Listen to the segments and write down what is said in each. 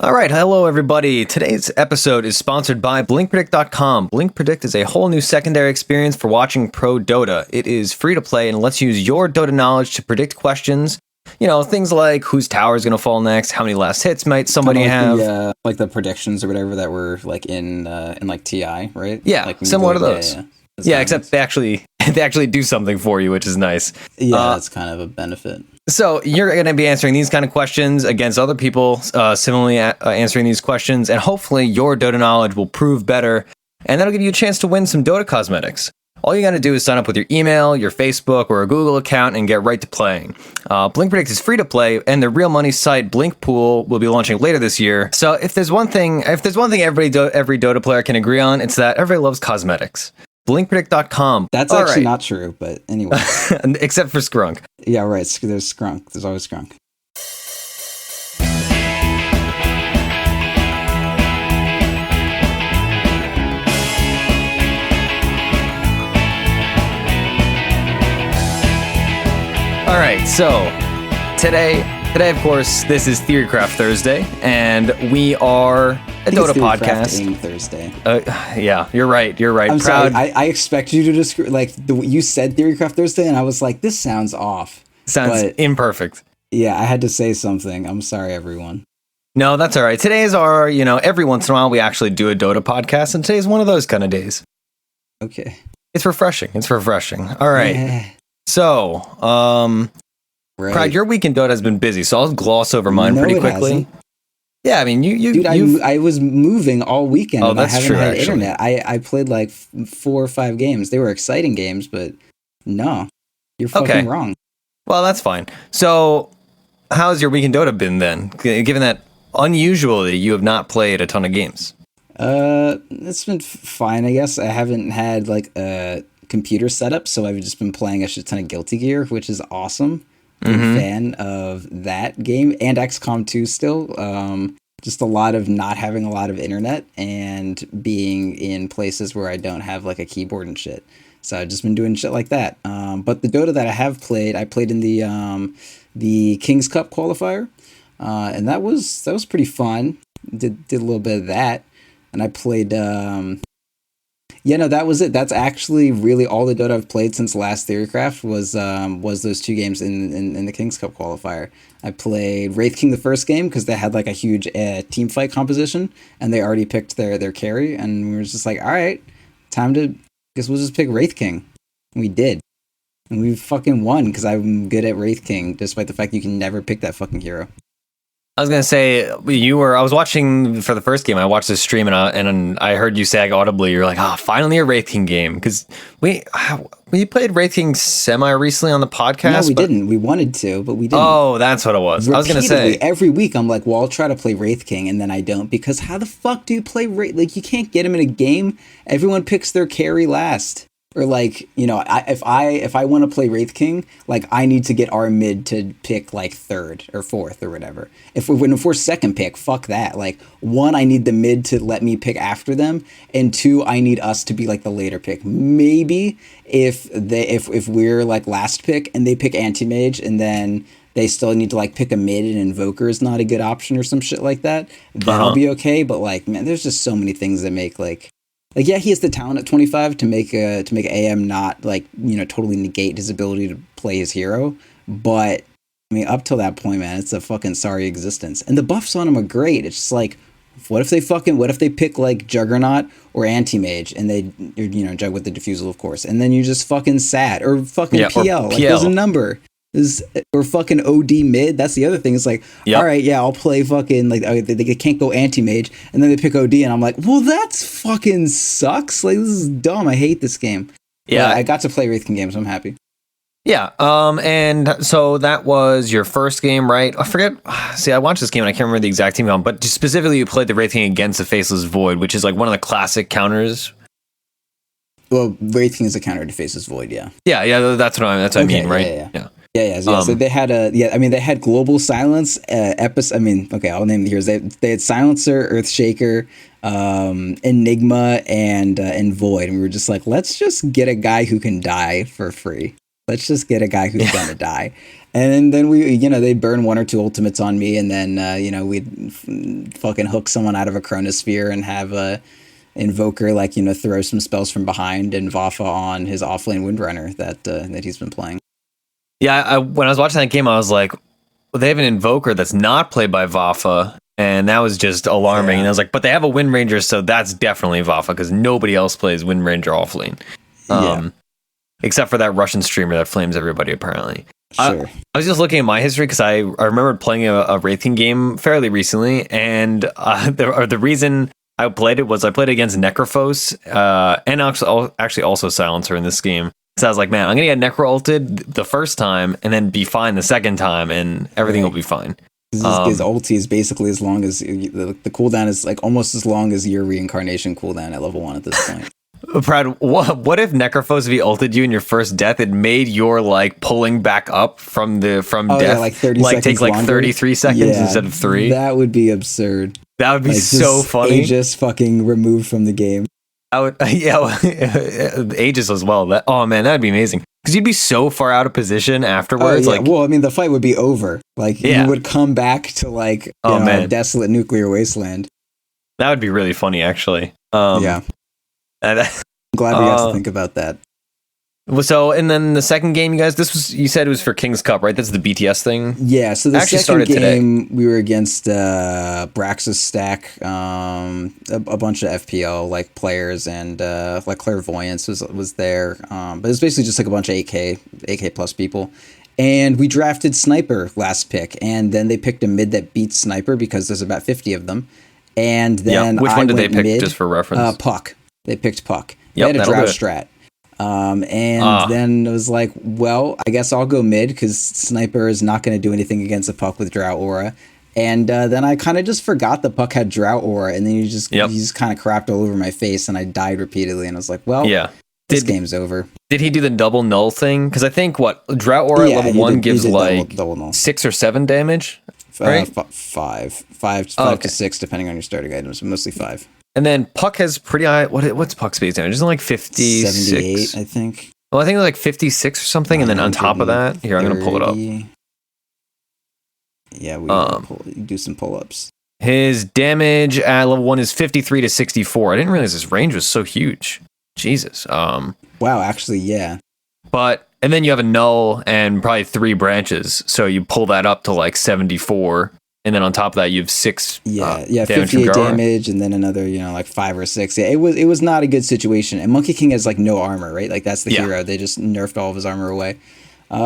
All right, hello everybody. Today's episode is sponsored by BlinkPredict.com. BlinkPredict is a whole new secondary experience for watching pro Dota. It is free to play and lets you use your Dota knowledge to predict questions. You know, things like whose tower is going to fall next, how many last hits might somebody have. Like the predictions or whatever that were like in like TI, right? Yeah, like similar to those. Yeah, except nice. they actually do something for you, which is nice. Yeah, that's kind of a benefit. So you're going to be answering these kind of questions against other people, similarly answering these questions, and hopefully your Dota knowledge will prove better, and that'll give you a chance to win some Dota cosmetics. All you got to do is sign up with your email, your Facebook, or a Google account and get right to playing. Blink Predict is free to play, and the real money site Blink Pool will be launching later this year. So if there's one thing every Dota player can agree on, it's that everybody loves cosmetics. BlinkPredict.com. That's actually not true, but anyway. Except for Skrunk. Yeah, right. There's Skrunk. There's always Skrunk. All right, so today, of course, this is Theorycraft Thursday, and we are a Dota podcast. Thursday. Yeah, you're right. I'm sorry. I expect you to describe you said Theorycraft Thursday, and I was like, this sounds off. Sounds imperfect. Yeah, I had to say something. I'm sorry, everyone. No, that's all right. Today is our, every once in a while we actually do a Dota podcast, and today's one of those kind of days. Okay. It's refreshing. All right. Yeah. So, right. Pride, your week in Dota has been busy, so I'll gloss over mine pretty quickly. Hasn't. Yeah, I mean, Dude, I was moving all weekend. Oh, and that's I haven't true, had actually. internet. I played like 4 or 5 games. They were exciting games, but no, you're fucking wrong. Well, that's fine. So, how's your week in Dota been then? Given that unusually you have not played a ton of games. It's been fine, I guess. I haven't had like a computer setup, so I've just been playing a shit ton of Guilty Gear, which is awesome. Big fan of that game and XCOM 2 still. Just a lot of not having a lot of internet and being in places where I don't have like a keyboard and shit. So I've just been doing shit like that. But the Dota that I have played, I played in the King's Cup qualifier, and that was pretty fun. Did a little bit of that, and I played. That was it. That's actually really all the Dota I've played since last Theorycraft was those 2 games in the King's Cup qualifier. I played Wraith King the first game because they had like a huge team fight composition and they already picked their carry, and we were just like, all right, time to guess we'll just pick Wraith King. And we did, and we fucking won because I'm good at Wraith King, despite the fact you can never pick that fucking hero. I was gonna say I was watching for the first game. I watched the stream and I heard you say audibly, you're like, finally a Wraith King game, because we played Wraith King semi recently on the podcast. No, we didn't. We wanted to, but we didn't. Oh, that's what it was. Repeatedly, I was gonna say every week I'm like, well, I'll try to play Wraith King, and then I don't, because how the fuck do you play Wraith? Like, you can't get him in a game. Everyone picks their carry last. Or like, if I want to play Wraith King, like I need to get our mid to pick like 3rd or 4th or whatever. If we're second pick, fuck that. Like, 1, I need the mid to let me pick after them, and 2, I need us to be like the later pick. Maybe if we're like last pick and they pick anti-mage and then they still need to like pick a mid and invoker is not a good option or some shit like that, that'll be okay. But like, man, there's just so many things that make like, yeah, he has the talent at 25 to make AM not like, totally negate his ability to play his hero. But I mean, up till that point, man, it's a fucking sorry existence. And the buffs on him are great. It's just like, what if they pick like Juggernaut or Anti-Mage and they, jug with the Diffusal, of course, and then you're just fucking sad, or fucking PL. Like, there's a number. Or fucking OD mid. That's the other thing. It's like, all right, yeah, I'll play fucking like they can't go anti-mage, and then they pick OD, and I'm like, well, that's fucking sucks. Like, this is dumb. I hate this game. Yeah, but I got to play Wraith King games. So I'm happy. Yeah. And so that was your first game, right? I forget. See, I watched this game and I can't remember the exact team on, but specifically, you played the Wraith King against the Faceless Void, which is like one of the classic counters. Well, Wraith King is a counter to Faceless Void. Yeah. Yeah. That's what I mean, right? Yeah. So they had they had Global Silence, I'll name the heroes. They had Silencer, Earthshaker, Enigma, and Void. And we were just like, let's just get a guy who can die for free. Let's just get a guy who's gonna die. And then we, they burn 1 or 2 ultimates on me, and then, we'd fucking hook someone out of a chronosphere and have a Invoker, throw some spells from behind and Vafa on his offlane Windrunner that he's been playing. Yeah, when I was watching that game, I was like, well, they have an Invoker that's not played by Vafa, and that was just alarming. And I was like, but they have a Windranger, so that's definitely Vafa, because nobody else plays Windranger offlane. Except for that Russian streamer that flames everybody, apparently. Sure. I was just looking at my history because I remember playing a Wraith King game fairly recently, and the reason I played it was I played against Necrophos and actually also Silencer in this game. So I was like, man, I'm gonna get Necro ulted the first time and then be fine the second time, and everything will be fine. His ulti is basically as long as the cooldown is like almost as long as your reincarnation cooldown at level 1 at this point. Brad, what if Necrophos V ulted you in your first death? It made your pulling back up from death, like 30 seconds take like longer? 33 seconds instead of 3. That would be absurd. That would be so funny. Aegis fucking removed from the game. I would, Aegis as well. Oh man, that'd be amazing. Because you'd be so far out of position afterwards. Well, I mean, the fight would be over. You would come back to a desolate nuclear wasteland. That would be really funny, actually. I'm glad we got to think about that. So, and then the second game, you guys, you said it was for King's Cup, right? That's the BTS thing? Yeah, so the second game, we were against Braxis Stack, a bunch of FPL players, and Clairvoyance was there. But it was basically just a bunch of AK plus people. And we drafted Sniper last pick, and then they picked a mid that beats Sniper because there's about 50 of them. And then which one did they pick, mid, just for reference? Puck. They picked Puck. Yep, they had a drought strat. Then it was like, well, I guess I'll go mid because Sniper is not going to do anything against a Puck with Drought Aura. And then I kind of just forgot the Puck had Drought Aura, and then he just kind of crapped all over my face, and I died repeatedly, and I was like, well, this game's over. Did he do the double null thing? Because I think Drought Aura at level 1 gives double 6 or 7 damage, right? 5 to 6, depending on your starting items, mostly 5. And then Puck has pretty high. What's Puck's base damage? Isn't it like 56? 78, I think. Well, I think it's like 56 or something. And then on top of that, here, I'm going to pull it up. Yeah, we do some pull-ups. His damage at level 1 is 53 to 64. I didn't realize his range was so huge. Jesus. Wow, actually, yeah. And then you have a null and probably 3 branches. So you pull that up to 74. And then on top of that, you have 6 damage 58 damage, and then another, 5 or 6. Yeah, it was not a good situation. And Monkey King has no armor, right? That's the hero. They just nerfed all of his armor away.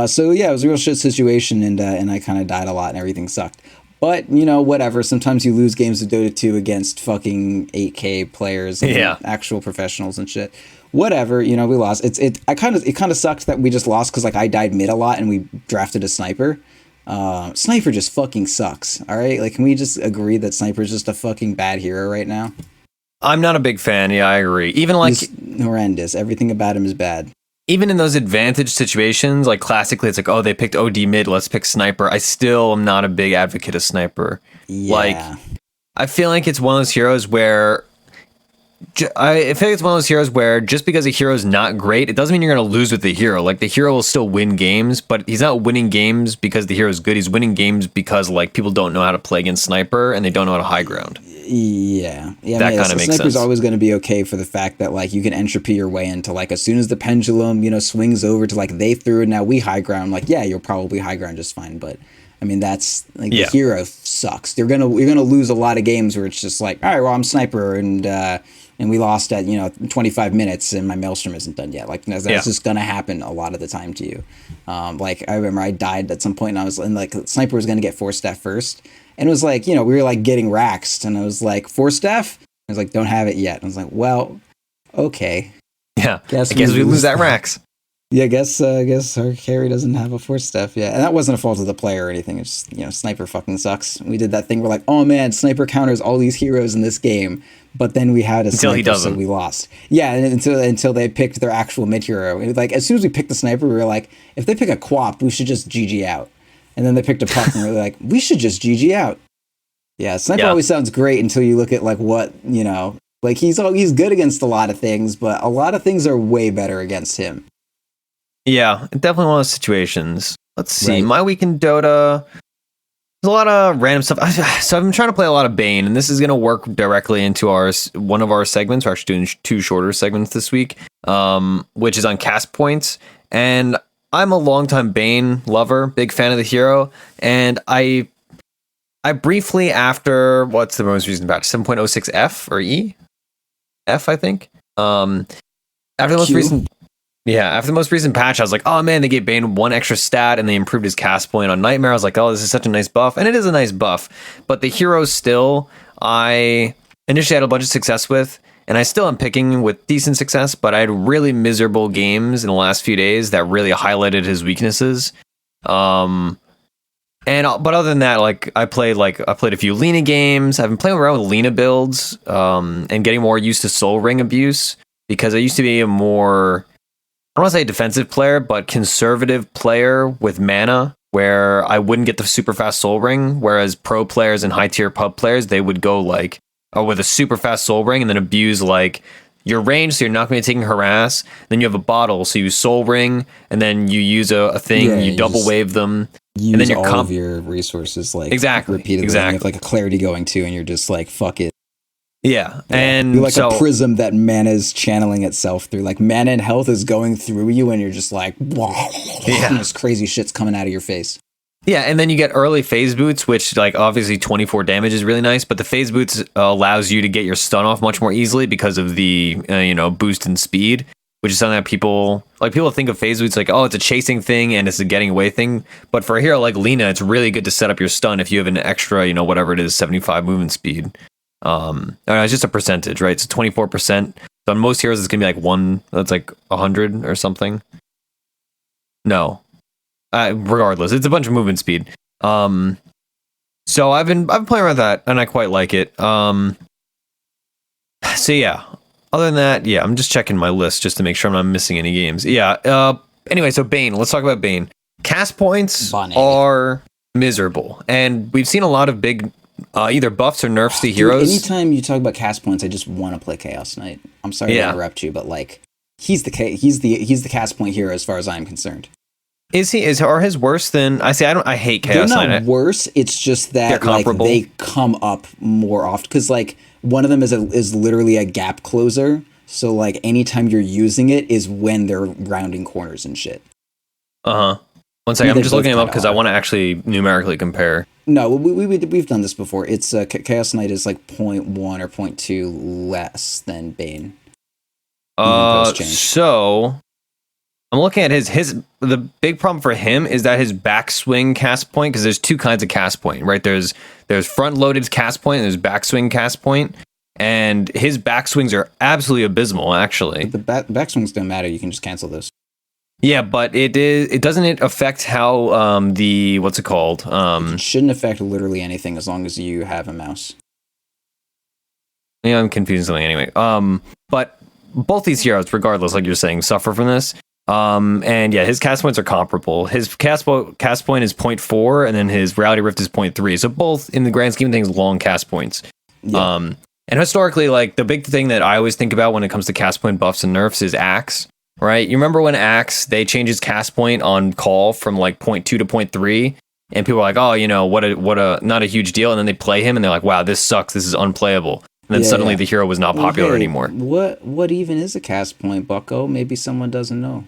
So yeah, it was a real shit situation, and I kind of died a lot, and everything sucked. But whatever. Sometimes you lose games of Dota 2 against fucking 8K players, and actual professionals and shit. Whatever, we lost. It kind of sucked that we just lost because I died mid a lot, and we drafted a Sniper. Sniper just fucking sucks. All right, can we just agree that Sniper is just a fucking bad hero right now? I'm not a big fan. Yeah, I agree. Even he's horrendous. Everything about him is bad. Even in those advantage situations, classically, it's they picked OD mid. Let's pick Sniper. I still am not a big advocate of Sniper. Yeah. I feel like it's one of those heroes where. I feel like it's one of those heroes where just because a hero is not great, it doesn't mean you're going to lose with the hero. The hero will still win games, but he's not winning games because the hero is good. He's winning games because people don't know how to play against Sniper and they don't know how to high ground. Yeah. That kind of makes sense. Sniper's always going to be okay for the fact that you can entropy your way into as soon as the pendulum swings over to they threw and now we high ground. You'll probably high ground just fine, but. I mean, that's the hero sucks. You're gonna lose a lot of games where it's just all right, well, I'm Sniper and we lost at 25 minutes and my Maelstrom isn't done yet. That's just gonna happen a lot of the time to you. I remember I died at some point and I was Sniper was gonna get 4-staff first, and it was we were getting raxed, and I was 4-staff. I was don't have it yet. And I was well, okay. Yeah, I guess we lose that rax. Yeah, I guess our carry doesn't have a 4-staff yet. And that wasn't a fault of the player or anything. It's just, Sniper fucking sucks. We did that thing where oh man, Sniper counters all these heroes in this game. But then we had a Sniper, so we lost. Yeah, and until they picked their actual mid-hero. As soon as we picked the Sniper, we were if they pick a Quap, we should just GG out. And then they picked a Puck, and we were we should just GG out. Yeah, Sniper always sounds great until you look at what, he's good against a lot of things, but a lot of things are way better against him. Yeah, definitely one of those situations. Let's see. Right. My week in Dota. There's a lot of random stuff. So I've been trying to play a lot of Bane, and this is going to work directly into one of our segments. We're actually doing 2 shorter segments this week, which is on cast points. And I'm a longtime Bane lover, big fan of the hero, and I briefly, after what's the most recent patch, 7.06 F or E, F I think. After the most Q. recent. Yeah, after the most recent patch, I was like, oh man, they gave Bane 1 extra stat and they improved his cast point on Nightmare. I was like, oh, this is such a nice buff. And it is a nice buff. But the hero still, I initially had a bunch of success with, and I still am picking with decent success, but I had really miserable games in the last few days that really highlighted his weaknesses. But other than that, like I played a few Lena games. I've been playing around with Lena builds, and getting more used to Soul Ring abuse, because I used to be a more, I don't want to say defensive player, but conservative player with mana, where I wouldn't get the super fast Soul Ring, whereas pro players and high tier pub players, they would go like, with a super fast Soul Ring and then abuse like your range, so you're not going to be taking harass. Then you have a bottle, so you Soul Ring, and then you use a thing, you double wave them, use and then all of your resources like repeatedly. Exactly. And you have like a clarity going too, and you're just like, fuck it. Yeah, and you're like a prism that mana is channeling itself through. Like mana and health is going through you, and you're just like, and this crazy shit's coming out of your face. Yeah, and then you get early phase boots, which like obviously 24 damage is really nice, but the phase boots allows you to get your stun off much more easily because of the boost in speed, which is something that people think of phase boots like, oh, it's a chasing thing and it's a getting away thing. But for a hero like Lena, it's really good to set up your stun if you have an extra, whatever it is, 75 movement speed. It's just a percentage, right? So 24%. So on most heroes, it's gonna be like that's like 100 or something. No, regardless, it's a bunch of movement speed. So I've been playing around with that, and I quite like it. So yeah. Other than that, yeah, I'm just checking my list just to make sure I'm not missing any games. Yeah. Anyway, so Bane. Let's talk about Bane. Cast points are miserable, and we've seen a lot of big. Either buffs or nerfs to heroes. Anytime you talk about cast points, I just want to play Chaos Knight. I'm sorry to interrupt you, but like he's the cast point hero as far as I'm concerned. Are his worse than I hate Chaos Knight. They're not worse. It's just that like they come up more often because like one of them is literally a gap closer. So like anytime you're using it is when they're rounding corners and shit. One second, I'm just looking them up because I want to actually numerically compare. No, we've done this before. It's Chaos Knight is like 0.1 or 0.2 less than Bane. So I'm looking at the big problem for him is that his backswing cast point, because there's 2 kinds of cast point, right? There's front loaded cast point and there's backswing cast point, and his backswings are absolutely abysmal, actually. But the backswings don't matter. You can just cancel those. Yeah, but it doesn't affect how what's it called? It shouldn't affect literally anything as long as you have a mouse. Yeah, I'm confusing something anyway. But both these heroes, regardless, like you're saying, suffer from this. And yeah, his cast points are comparable. His cast point is 0.4, and then his Reality Rift is 0.3. So both, in the grand scheme of things, long cast points. Yeah. And historically, like the big thing that I always think about when it comes to cast point buffs and nerfs is Axe. Right, you remember when Axe they changed his cast point on call from like 0.2 to 0.3, and people were like, "Oh, what a not a huge deal," and then they play him and they're like, "Wow, this sucks. This is unplayable." And then suddenly the hero was not popular anymore. What even is a cast point, Bucko? Maybe someone doesn't know.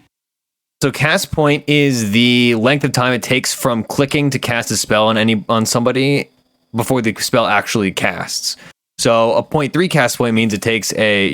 So cast point is the length of time it takes from clicking to cast a spell on somebody before the spell actually casts. So a 0.3 cast point means it takes a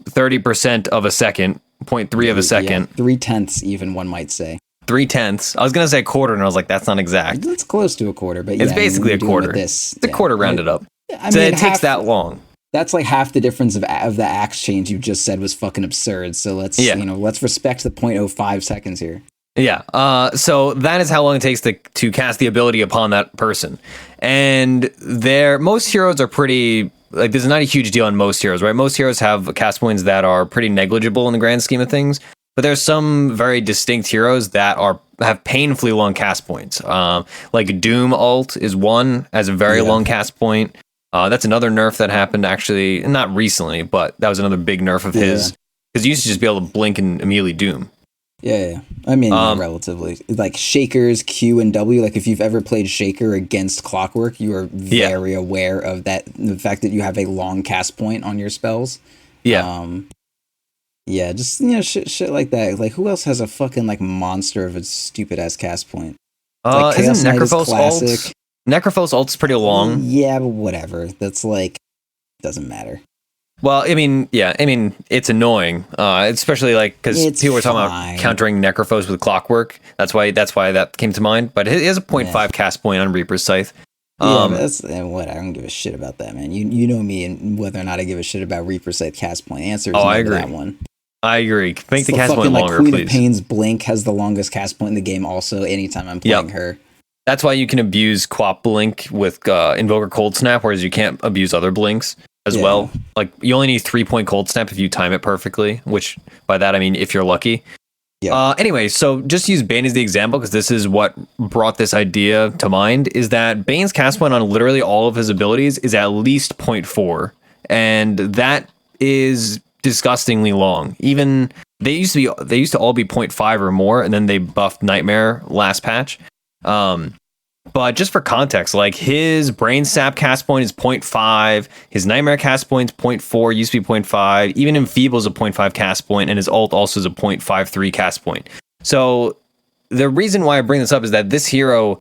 30% of a second. 0.3 of a second. 0.3 even, one might say. 0.3. I was going to say a quarter, and I was like, that's not exact. It's close to a quarter, but it's basically a quarter. It's a quarter rounded up. I mean, it takes that long. That's like half the difference of the Axe change you just said was fucking absurd. So let's respect the 0.05 seconds here. Yeah. So that is how long it takes to cast the ability upon that person. And most heroes are pretty. Like, this is not a huge deal on most heroes, right? Most heroes have cast points that are pretty negligible in the grand scheme of things, but there's some very distinct heroes that have painfully long cast points. Like Doom ult is one, has a very long cast point. That's another nerf that happened actually, not recently, but that was another big nerf of his, because you used to just be able to blink and immediately Doom. Yeah. I mean, relatively. Like Shakers, Q and W, like if you've ever played Shaker against Clockwork, you are very aware of that, the fact that you have a long cast point on your spells. Yeah. Yeah, just, shit like that. Like, who else has a fucking, like, monster of a stupid-ass cast point? Like, Isn't Chaos Knight is Necrophos classic. ult? Necrophos ult's pretty long. Yeah, but whatever. That's, like, doesn't matter. Well, I mean, it's annoying, especially like because people were talking about countering Necrophos with Clockwork. That's why that came to mind. But it has a 0.5 cast point on Reaper's Scythe. Yeah, that's what I don't give a shit about that, man. You know me and whether or not I give a shit about Reaper's Scythe cast point. Answer is no I to agree. that one. I agree. Make the cast fucking, point longer, Queen please. of Pain's Blink has the longest cast point in the game. Also, anytime I'm playing her. That's why you can abuse Quap Blink with Invoker Cold Snap, whereas you can't abuse other blinks as well. Like, you only need 3-point Cold Snap if you time it perfectly, which by that I mean if you're lucky. Yeah. Anyway, so just use Bane as the example because this is what brought this idea to mind, is that Bane's cast point on literally all of his abilities is at least 0.4. And that is disgustingly long. Even they used to all be 0.5 or more, and then they buffed Nightmare last patch. But just for context, like his Brain Sap cast point is 0.5, his Nightmare cast point is 0.4, used to be 0.5, even Enfeeble is a 0.5 cast point, and his ult also is a 0.53 cast point. So the reason why I bring this up is that this hero,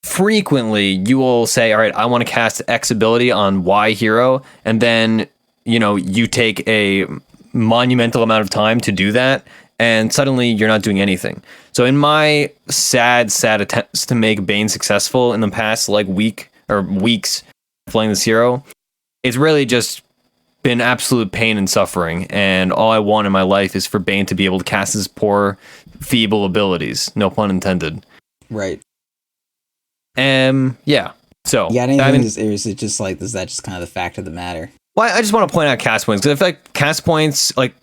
frequently you will say, all right, I want to cast X ability on Y hero, and then you take a monumental amount of time to do that, and suddenly you're not doing anything. So in my sad attempts to make Bane successful in the past weeks playing this hero, it's really just been absolute pain and suffering, and all I want in my life is for Bane to be able to cast his poor, feeble abilities. No pun intended. Right. Yeah. So is it just like, is that just kind of the fact of the matter? Well, I just want to point out cast points because I feel like cast points, like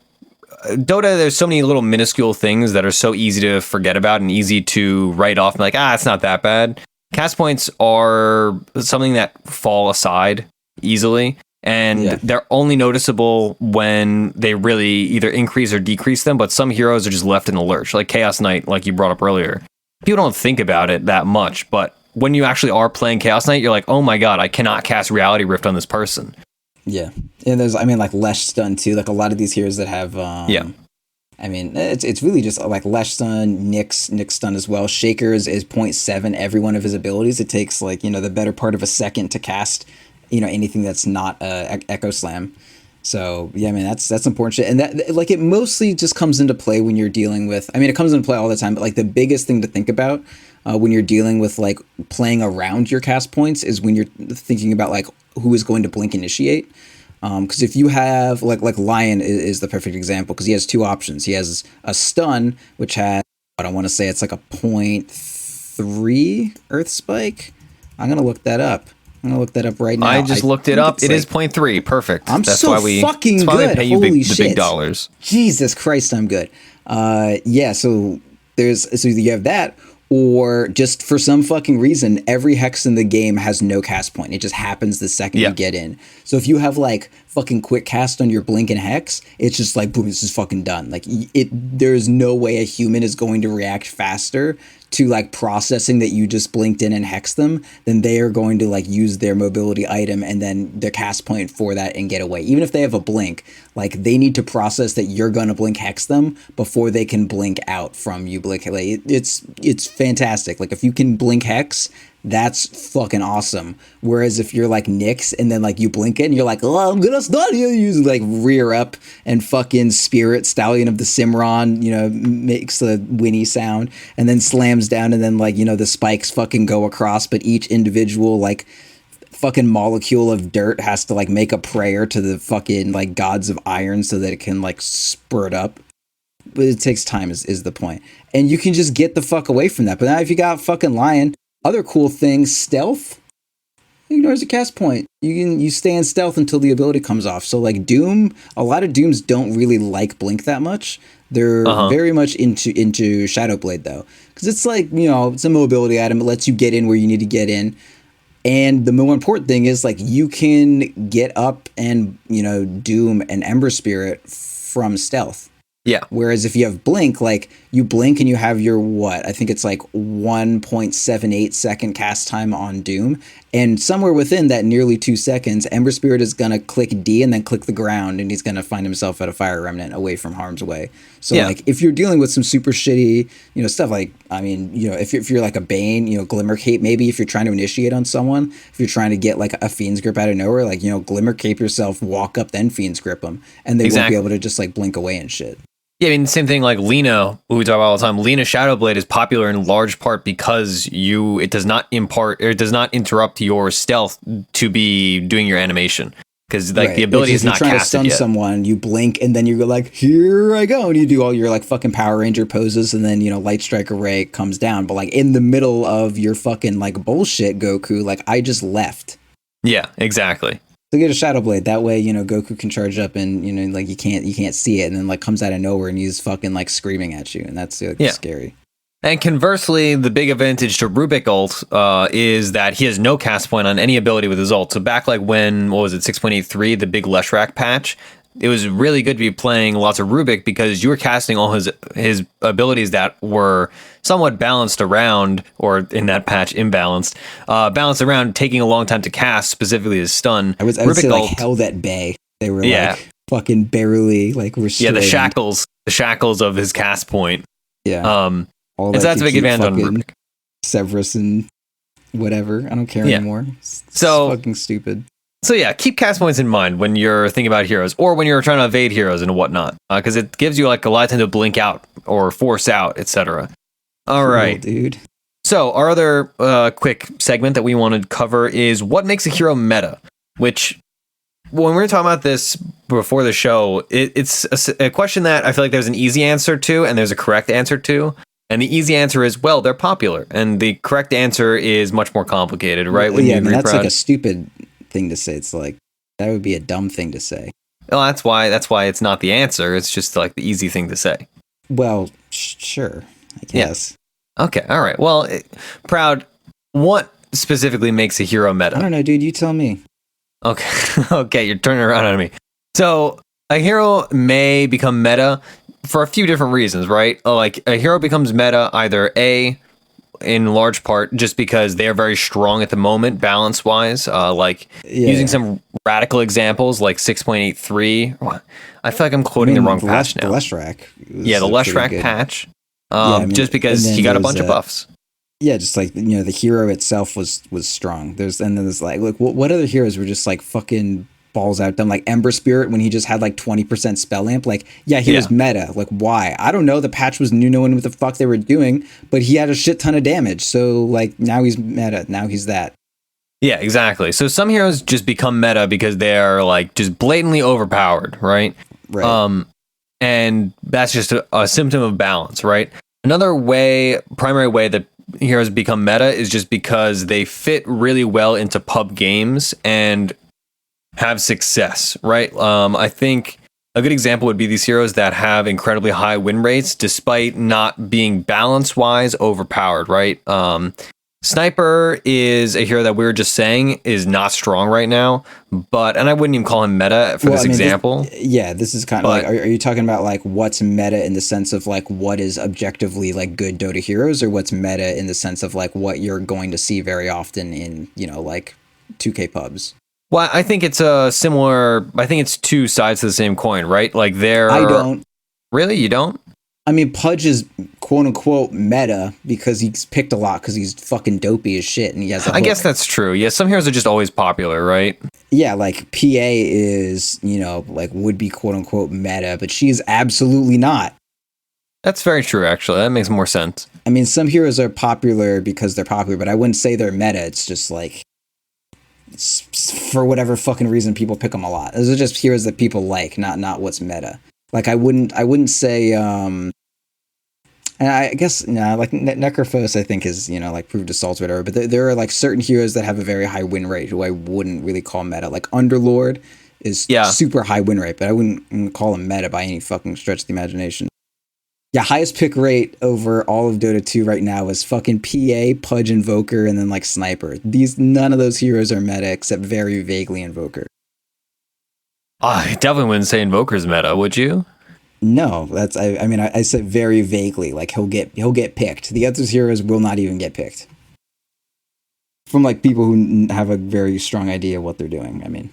Dota, there's so many little minuscule things that are so easy to forget about and easy to write off and like, it's not that bad. Cast points are something that fall aside easily, and they're only noticeable when they really either increase or decrease them, but some heroes are just left in the lurch, like Chaos Knight, like you brought up earlier. People don't think about it that much, but when you actually are playing Chaos Knight, you're like, oh my god, I cannot cast Reality Rift on this person. Yeah, and there's, like Lesh Stun too. Like a lot of these heroes that have, it's really just like Lesh Stun, Nyx Stun as well. Shakers is 0.7 every one of his abilities. It takes the better part of a second to cast, anything that's not Echo Slam. So yeah, that's important shit, and that it mostly just comes into play when you're dealing with. It comes into play all the time, but the biggest thing to think about when you're dealing with playing around your cast points is when you're thinking about who is going to blink initiate. Because if you have Lion is the perfect example because he has two options. He has a stun which has what I want to say it's like a 0.3 Earth Spike. I'm gonna look that up. Right now. I just looked it up. It is 0.3. Perfect. That's why we pay you the big dollars. Jesus Christ, I'm good. So you have that, or just for some fucking reason, every hex in the game has no cast point. It just happens the second you get in. So if you have fucking quick cast on your blink and hex, it's just boom, this is fucking done. There's no way a human is going to react faster to processing that you just blinked in and hexed them, then they are going to use their mobility item and then their cast point for that and get away. Even if they have a blink, they need to process that you're gonna blink hex them before they can blink out from you blink. It's fantastic. If you can blink hex, that's fucking awesome. Whereas if you're Nyx and then you blink it and you're oh, I'm gonna stun you, you rear up and fucking Spirit Stallion of the Cimarron, makes the whinny sound and then slams down and then the spikes fucking go across, but each individual fucking molecule of dirt has to make a prayer to the fucking gods of iron so that it can spurt up. But it takes time is the point. And you can just get the fuck away from that. But now if you got fucking Lion, other cool things, stealth ignores the cast point. You stay in stealth until the ability comes off. So Doom, a lot of Dooms don't really blink that much. They're very much into Shadowblade though, because it's it's a mobility item. It lets you get in where you need to get in. And the more important thing is you can get up and Doom and Ember Spirit from stealth. Yeah. Whereas if you have blink, like you blink and you have your what? I think it's like 1.78 second cast time on Doom. And somewhere within that nearly 2 seconds, Ember Spirit is going to click D and then click the ground, and he's going to find himself at a Fire Remnant away from harm's way. So like if you're dealing with some super shitty, stuff like, I mean, if you're like a Bane, Glimmer Cape, maybe if you're trying to initiate on someone, if you're trying to get like a Fiend's Grip out of nowhere, like, Glimmer Cape yourself, walk up, then Fiend's Grip them, and they won't be able to just like blink away and shit. Yeah, I mean, same thing like Lena, who we talk about all the time. Lena Shadowblade is popular in large part because it does not interrupt your stealth to be doing your animation. Because like the ability is not casted yet. If you're trying to stun someone, you blink and then you go like, here I go, and you do all your like fucking Power Ranger poses, and then Light Strike Array comes down. But like in the middle of your fucking like bullshit, Goku, like I just left. Yeah, exactly. So get a Shadow Blade. That way, Goku can charge up and, like you can't see it, and then like comes out of nowhere and he's fucking like screaming at you, and that's like scary. And conversely, the big advantage to Rubik ult is that he has no cast point on any ability with his ult. So back like when, 6.83, the big Leshrac patch, it was really good to be playing lots of Rubik because you were casting all his abilities that were somewhat balanced around, or in that patch imbalanced, balanced around, taking a long time to cast, specifically his stun. I would say like held at bay. They were like fucking barely like restrained. Yeah, the shackles of his cast point. Yeah. So that's a big advantage on Rubik. Severus and whatever. I don't care anymore. It's fucking stupid. So yeah, keep cast points in mind when you're thinking about heroes, or when you're trying to evade heroes and whatnot, because it gives you like a lot of time to blink out or force out, etc. All right, dude. So our other quick segment that we want to cover is what makes a hero meta. Which, when we were talking about this before the show, it's a question that I feel like there's an easy answer to and there's a correct answer to. And the easy answer is, well, they're popular, and the correct answer is much more complicated, right? That's like a stupid thing to say. It's like that would be a dumb thing to say. Well, that's why it's not the answer. It's just like the easy thing to say. Well, sure, I guess. Yeah. Okay, all right. Well, Proud, what specifically makes a hero meta? I don't know, dude. You tell me. Okay, okay, you're turning around on me. So a hero may become meta for a few different reasons, right? Like a hero becomes meta either in large part just because they are very strong at the moment, balance wise. Using some radical examples like 6.83. I feel like I'm quoting the wrong patch now. The Leshrac. Yeah, the Leshrac patch. Just because he got a bunch of buffs. Yeah, just like the hero itself was strong. There's like what other heroes were just like fucking balls out dumb, like Ember Spirit when he just had like 20% spell amp. Like, he was meta. Like, why? I don't know. The patch was new, no one knew what the fuck they were doing, but he had a shit ton of damage. So like now he's meta. Now he's that. Yeah, exactly. So some heroes just become meta because they are like just blatantly overpowered, right? Right. And that's just a symptom of balance, right? Another primary way that heroes become meta is just because they fit really well into pub games and have success, right? I think a good example would be these heroes that have incredibly high win rates despite not being balance-wise overpowered, right? Sniper is a hero that we were just saying is not strong right now, and I wouldn't even call him meta for this example. This is kind of like, are you talking about like what's meta in the sense of like what is objectively like good Dota heroes, or what's meta in the sense of like what you're going to see very often in, like 2K pubs? Well, I think it's I think it's two sides of the same coin, right? Like I don't. Really? You don't? I mean, Pudge is quote unquote meta because he's picked a lot because he's fucking dopey as shit and he has a hook. I guess that's true. Yeah, some heroes are just always popular, right? Yeah, like PA is, like would be quote unquote meta, but she is absolutely not. That's very true, actually. That makes more sense. I mean, some heroes are popular because they're popular, but I wouldn't say they're meta. It's just like, for whatever fucking reason, people pick them a lot. Those are just heroes that people like, not what's meta. Like I wouldn't say. And I guess like Necrophos, I think is like proved assault or whatever. But there are like certain heroes that have a very high win rate who I wouldn't really call meta. Like Underlord is super high win rate, but I wouldn't call him meta by any fucking stretch of the imagination. Yeah, highest pick rate over all of Dota 2 right now is fucking PA, Pudge, Invoker, and then like Sniper. None of those heroes are meta except very vaguely Invoker. I definitely wouldn't say Invoker's meta, would you? No, that's I mean I said very vaguely like he'll get picked. The other heroes will not even get picked from like people who have a very strong idea of what they're doing. I mean,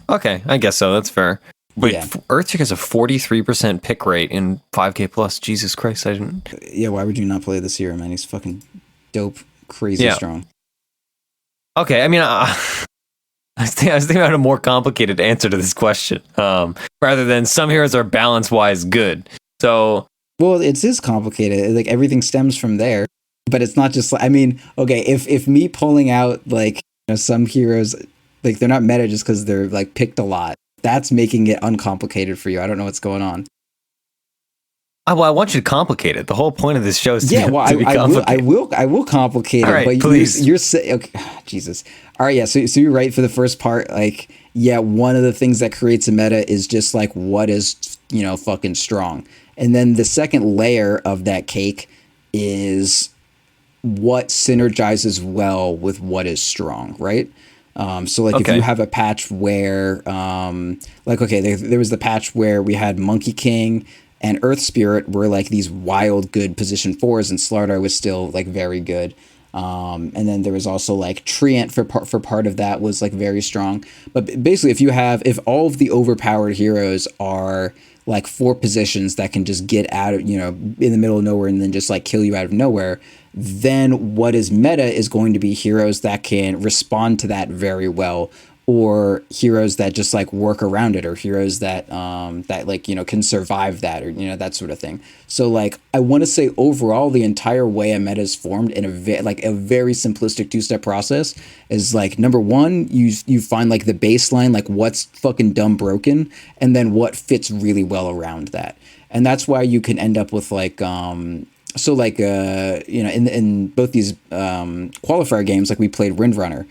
Okay, I guess so. That's fair. Wait, yeah, Earthshaker has a 43% pick rate in 5K plus. Jesus Christ, I didn't. yeah. Why would you not play this hero, man? He's fucking dope, crazy Yeah. strong. Okay, I mean, I was thinking about a more complicated answer to this question, rather than some heroes are balance wise good. So Well, it is complicated. Like everything stems from there, but it's not just. I mean, okay, if me pulling out like some heroes, like they're not meta just because they're like picked a lot. That's making it uncomplicated for you. I don't know what's going on. I want you to complicate it. The whole point of this show is Yeah, well, to be I complicated. will complicate All it. right, But please. you're saying, okay, Jesus. All right, yeah. So you're right for the first part. Like, yeah, one of the things that creates a meta is just like what is fucking strong, and then the second layer of that cake is what synergizes well with what is strong, right? So like if Okay. you have a patch where like okay, there was the patch where we had Monkey King and Earth Spirit were like these wild good position fours, and Slardar was still like very good. And then there was also like Treant for part of that was like very strong. But basically, if all of the overpowered heroes are like four positions that can just get out of in the middle of nowhere and then just like kill you out of nowhere, then what is meta is going to be heroes that can respond to that very well, or heroes that just like work around it, or heroes that that like can survive that, or that sort of thing. So like I want to say overall the entire way a meta is formed in a very simplistic two-step process is like number one, you find like the baseline, like what's fucking dumb broken, and then what fits really well around that. And that's why you can end up with like so like in both these qualifier games, like we played Windrunner.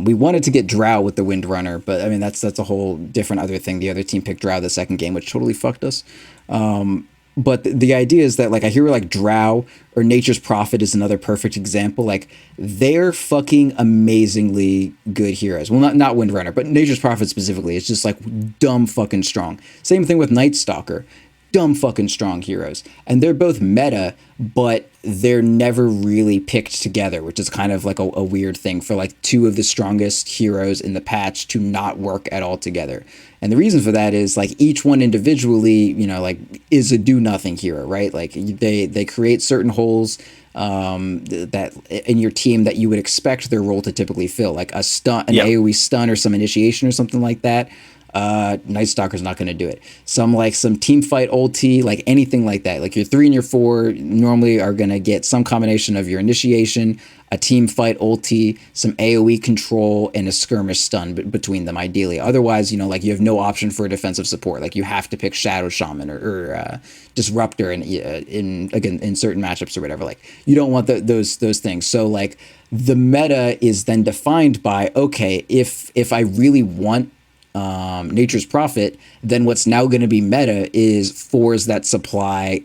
We wanted to get Drow with the Windrunner, but I mean that's a whole different other thing. The other team picked Drow the second game, which totally fucked us. But the idea is that like I hear like Drow or Nature's Prophet is another perfect example. Like they're fucking amazingly good heroes. Well, not Windrunner, but Nature's Prophet specifically. It's just like dumb fucking strong. Same thing with Night Stalker. Dumb fucking strong heroes, and they're both meta, but they're never really picked together, which is kind of like a weird thing for like two of the strongest heroes in the patch to not work at all together. And the reason for that is like each one individually like is a do nothing hero, right? Like they create certain holes that in your team that you would expect their role to typically fill, like an AoE stun or some initiation or something like that. Night Stalker's not going to do it. Some team fight ulti, like anything like that. Like your 3 and your 4 normally are going to get some combination of your initiation, a team fight ulti, some AoE control, and a skirmish stun between them, ideally. Otherwise, like you have no option for a defensive support. Like you have to pick Shadow Shaman or Disruptor in certain matchups or whatever. Like you don't want those things. So like the meta is then defined by, okay, if I really want Nature's Prophet, then what's now going to be meta is fours that supply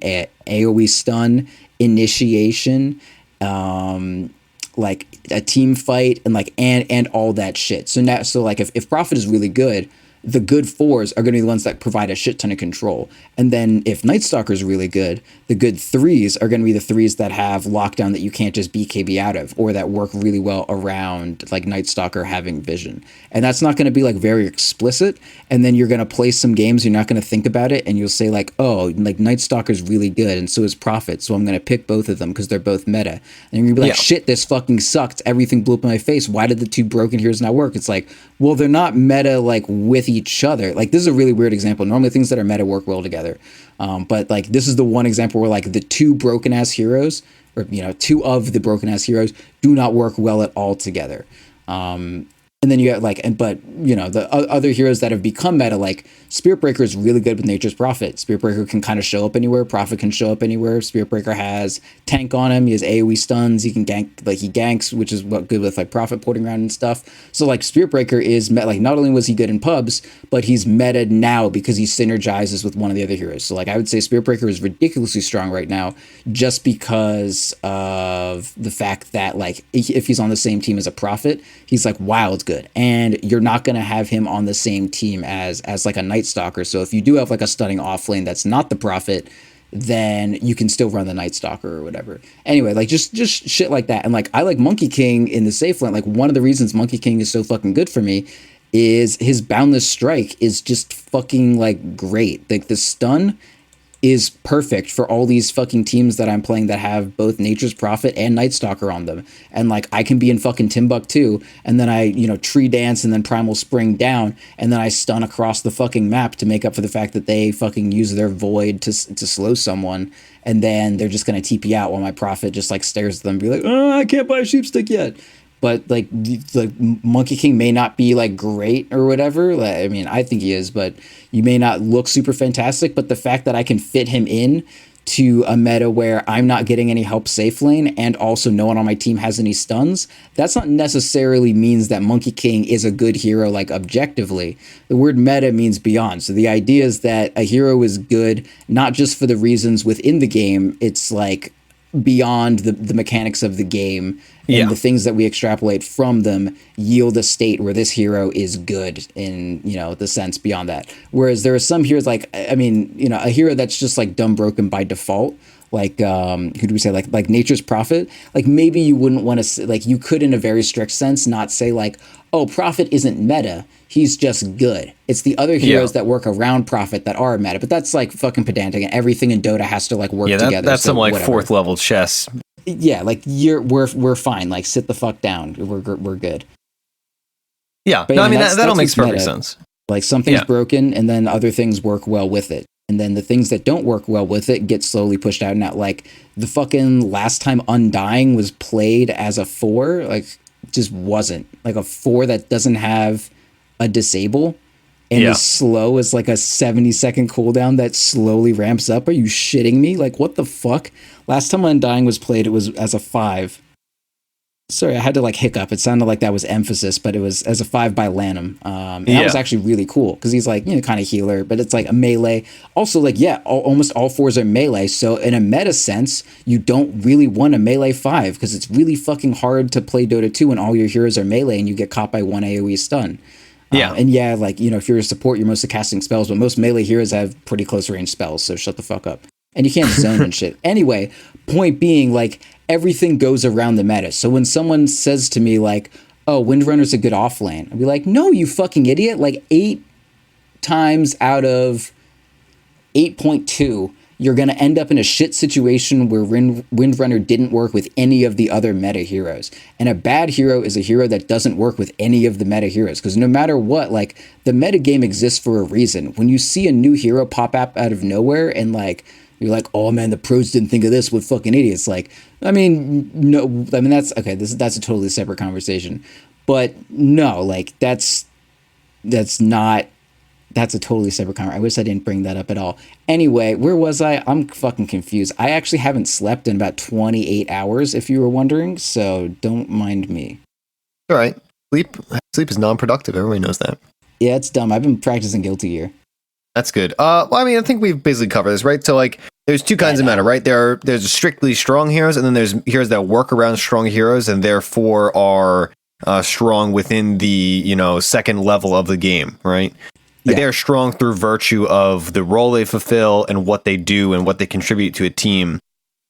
AoE stun, initiation, like a team fight, and like and all that shit. So like if Prophet is really good, the good fours are going to be the ones that provide a shit ton of control. And then if Night Stalker is really good, the good threes are going to be the threes that have lockdown that you can't just BKB out of, or that work really well around like Night Stalker having vision. And that's not going to be like very explicit. And then you're going to play some games, you're not going to think about it, and you'll say like, oh, like Night Stalker is really good, and so is Prophet, so I'm going to pick both of them because they're both meta. And you're going to be like, shit, this fucking sucked. Everything blew up in my face. Why did the two broken heroes not work? It's like, well, they're not meta like with each other. Like this is a really weird example. Normally things that are meta work well together. But like this is the one example where like the two broken ass heroes, or two of the broken ass heroes do not work well at all together. And then you have but the other heroes that have become meta, like Spiritbreaker is really good with Nature's Prophet. Spiritbreaker can kind of show up anywhere. Prophet can show up anywhere. Spiritbreaker has tank on him. He has AoE stuns. He can gank, like he ganks, which is what good with like Prophet porting around and stuff. So like Spiritbreaker is like not only was he good in pubs, but he's meta now because he synergizes with one of the other heroes. So like I would say Spiritbreaker is ridiculously strong right now just because of the fact that like if he's on the same team as a Prophet, he's like wild good. good, and you're not going to have him on the same team as like a Night Stalker. So if you do have like a stunning off lane that's not the Prophet, then you can still run the Night Stalker or whatever. Anyway, like just shit like that. And like I like Monkey King in the safe lane. Like one of the reasons Monkey King is so fucking good for me is his Boundless Strike is just fucking like great. Like the stun is perfect for all these fucking teams that I'm playing that have both Nature's Prophet and Night Stalker on them. And like I can be in fucking Timbuktu and then I, you know, Tree Dance and then Primal Spring down and then I stun across the fucking map to make up for the fact that they fucking use their Void to slow someone, and then they're just gonna TP out while my Prophet just like stares at them and be like, oh, I can't buy a Sheepstick yet. But like the Monkey King may not be like great or whatever. Like, I mean, I think he is, but you may not look super fantastic. But the fact that I can fit him in to a meta where I'm not getting any help safe lane and also no one on my team has any stuns, that's not necessarily means that Monkey King is a good hero, like objectively. The word meta means beyond. So the idea is that a hero is good, not just for the reasons within the game. It's like beyond the mechanics of the game, and the things that we extrapolate from them yield a state where this hero is good in, you know, the sense beyond that. Whereas there are some heroes, like, I mean, you know, a hero that's just like dumb broken by default, like who do we say, like Nature's Prophet. Like maybe you wouldn't want to, like, you could in a very strict sense not say like, oh, Prophet isn't meta, he's just good. It's the other heroes that work around Prophet that are meta, but that's like fucking pedantic, and everything in Dota has to like work together. That's so some like whatever. Fourth level chess. Yeah, like we're fine. Like sit the fuck down. We're good. Yeah, but no, I mean that all makes perfect sense. Like something's broken, and then other things work well with it, and then the things that don't work well with it get slowly pushed out. Now, like the fucking last time Undying was played as a 4, like just wasn't like a 4 that doesn't have a disable and is slow as like a 70-second cooldown that slowly ramps up. Are you shitting me? Like what the fuck? Last time Undying was played, it was as a 5. Sorry, I had to like hiccup. It sounded like that was emphasis, but it was as a 5 by Lanham. And that was actually really cool because he's like, you know, kind of healer, but it's like a melee. Also, like, almost all 4s are melee. So in a meta sense, you don't really want a melee 5 because it's really fucking hard to play Dota 2 when all your heroes are melee and you get caught by one AoE stun. And like, you know, if you're a support, you're mostly casting spells, but most melee heroes have pretty close range spells, so shut the fuck up. And you can't zone and shit. Anyway, point being, like, everything goes around the meta. So when someone says to me, like, oh, Windrunner's a good off lane, I'd be like, no, you fucking idiot. Like, 8 times out of 8.2, you're going to end up in a shit situation where Windrunner didn't work with any of the other meta heroes. And a bad hero is a hero that doesn't work with any of the meta heroes. Because no matter what, like, the meta game exists for a reason. When you see a new hero pop up out of nowhere and, like, you're like, oh man, the pros didn't think of this, what fucking idiots. Like, I mean, no, I mean, that's okay. That's a totally separate conversation. But no, like, that's a totally separate conversation. I wish I didn't bring that up at all. Anyway, where was I? I'm fucking confused. I actually haven't slept in about 28 hours, if you were wondering, so don't mind me. All right. Sleep is non-productive. Everybody knows that. Yeah, it's dumb. I've been practicing Guilty Gear. That's good. Well, I mean, I think we've basically covered this, right? So, like, there's two kinds of meta, right? There's strictly strong heroes, and then there's heroes that work around strong heroes, and therefore are strong within the, you know, second level of the game, right? Like, they're strong through virtue of the role they fulfill and what they do and what they contribute to a team,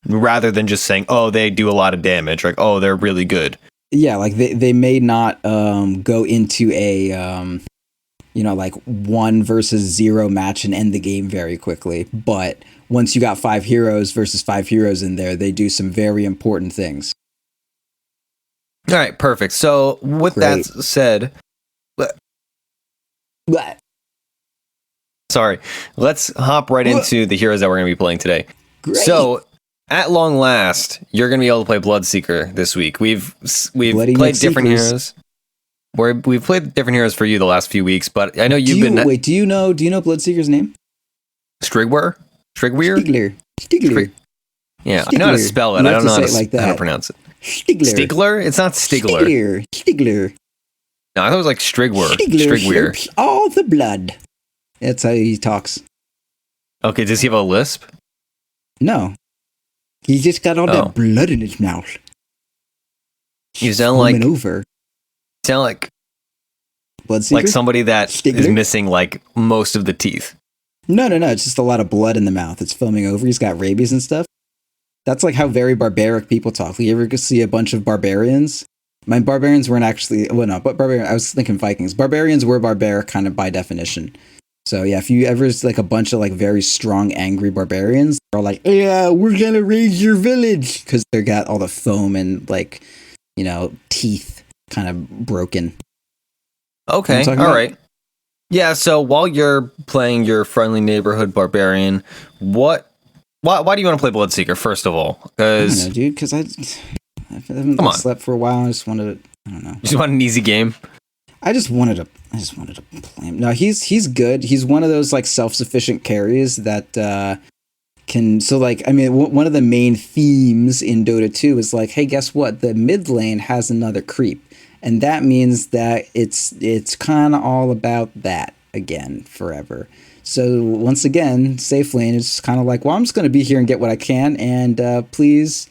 rather than just saying, oh, they do a lot of damage, like, oh, they're really good. Yeah, like they may not go into a you know, like 1 versus 0 match and end the game very quickly. But once you got 5 heroes versus 5 heroes in there, they do some very important things. All right, perfect. So with that said, sorry, let's hop right into the heroes that we're going to be playing today. Great. So at long last, you're going to be able to play Bloodseeker this week. We've played different heroes. We've played different heroes for you the last few weeks, but I know you've been. Wait, do you know Bloodseeker's name? Strigwer? Stigler. Yeah, I know how to spell it. I don't know how to pronounce it. Stigler? It's not Stigler. Stigler. No, I thought it was like Strigwer. Stigler all the blood. That's how he talks. Okay, does he have a lisp? No. He just got all that blood in his mouth. You sound like. Over. Sound like Bloodseeker? Like somebody that Stigler? is missing like most of the teeth. No. It's just a lot of blood in the mouth. It's foaming over. He's got rabies and stuff. That's like how very barbaric people talk. You ever see a bunch of barbarians? My barbarians weren't actually, well, no, but barbarian. I was thinking Vikings. Barbarians were barbaric kind of by definition. So yeah, if you ever like a bunch of like very strong, angry barbarians, they're all like, yeah, we're gonna raise your village, because they got all the foam and like, teeth kind of broken. Okay, all right. Yeah, so while you're playing your friendly neighborhood barbarian, why do you want to play Bloodseeker, first of all? I don't know, dude, because I haven't slept for a while. I just wanted to, I don't know. You just want an easy game? I just wanted to play him. No, he's good. He's one of those like self-sufficient carries that can. So like, I mean, one of the main themes in Dota 2 is like, hey, guess what? The mid lane has another creep, and that means that it's kind of all about that again forever. So once again, safe lane is kind of like, well, I'm just going to be here and get what I can, and please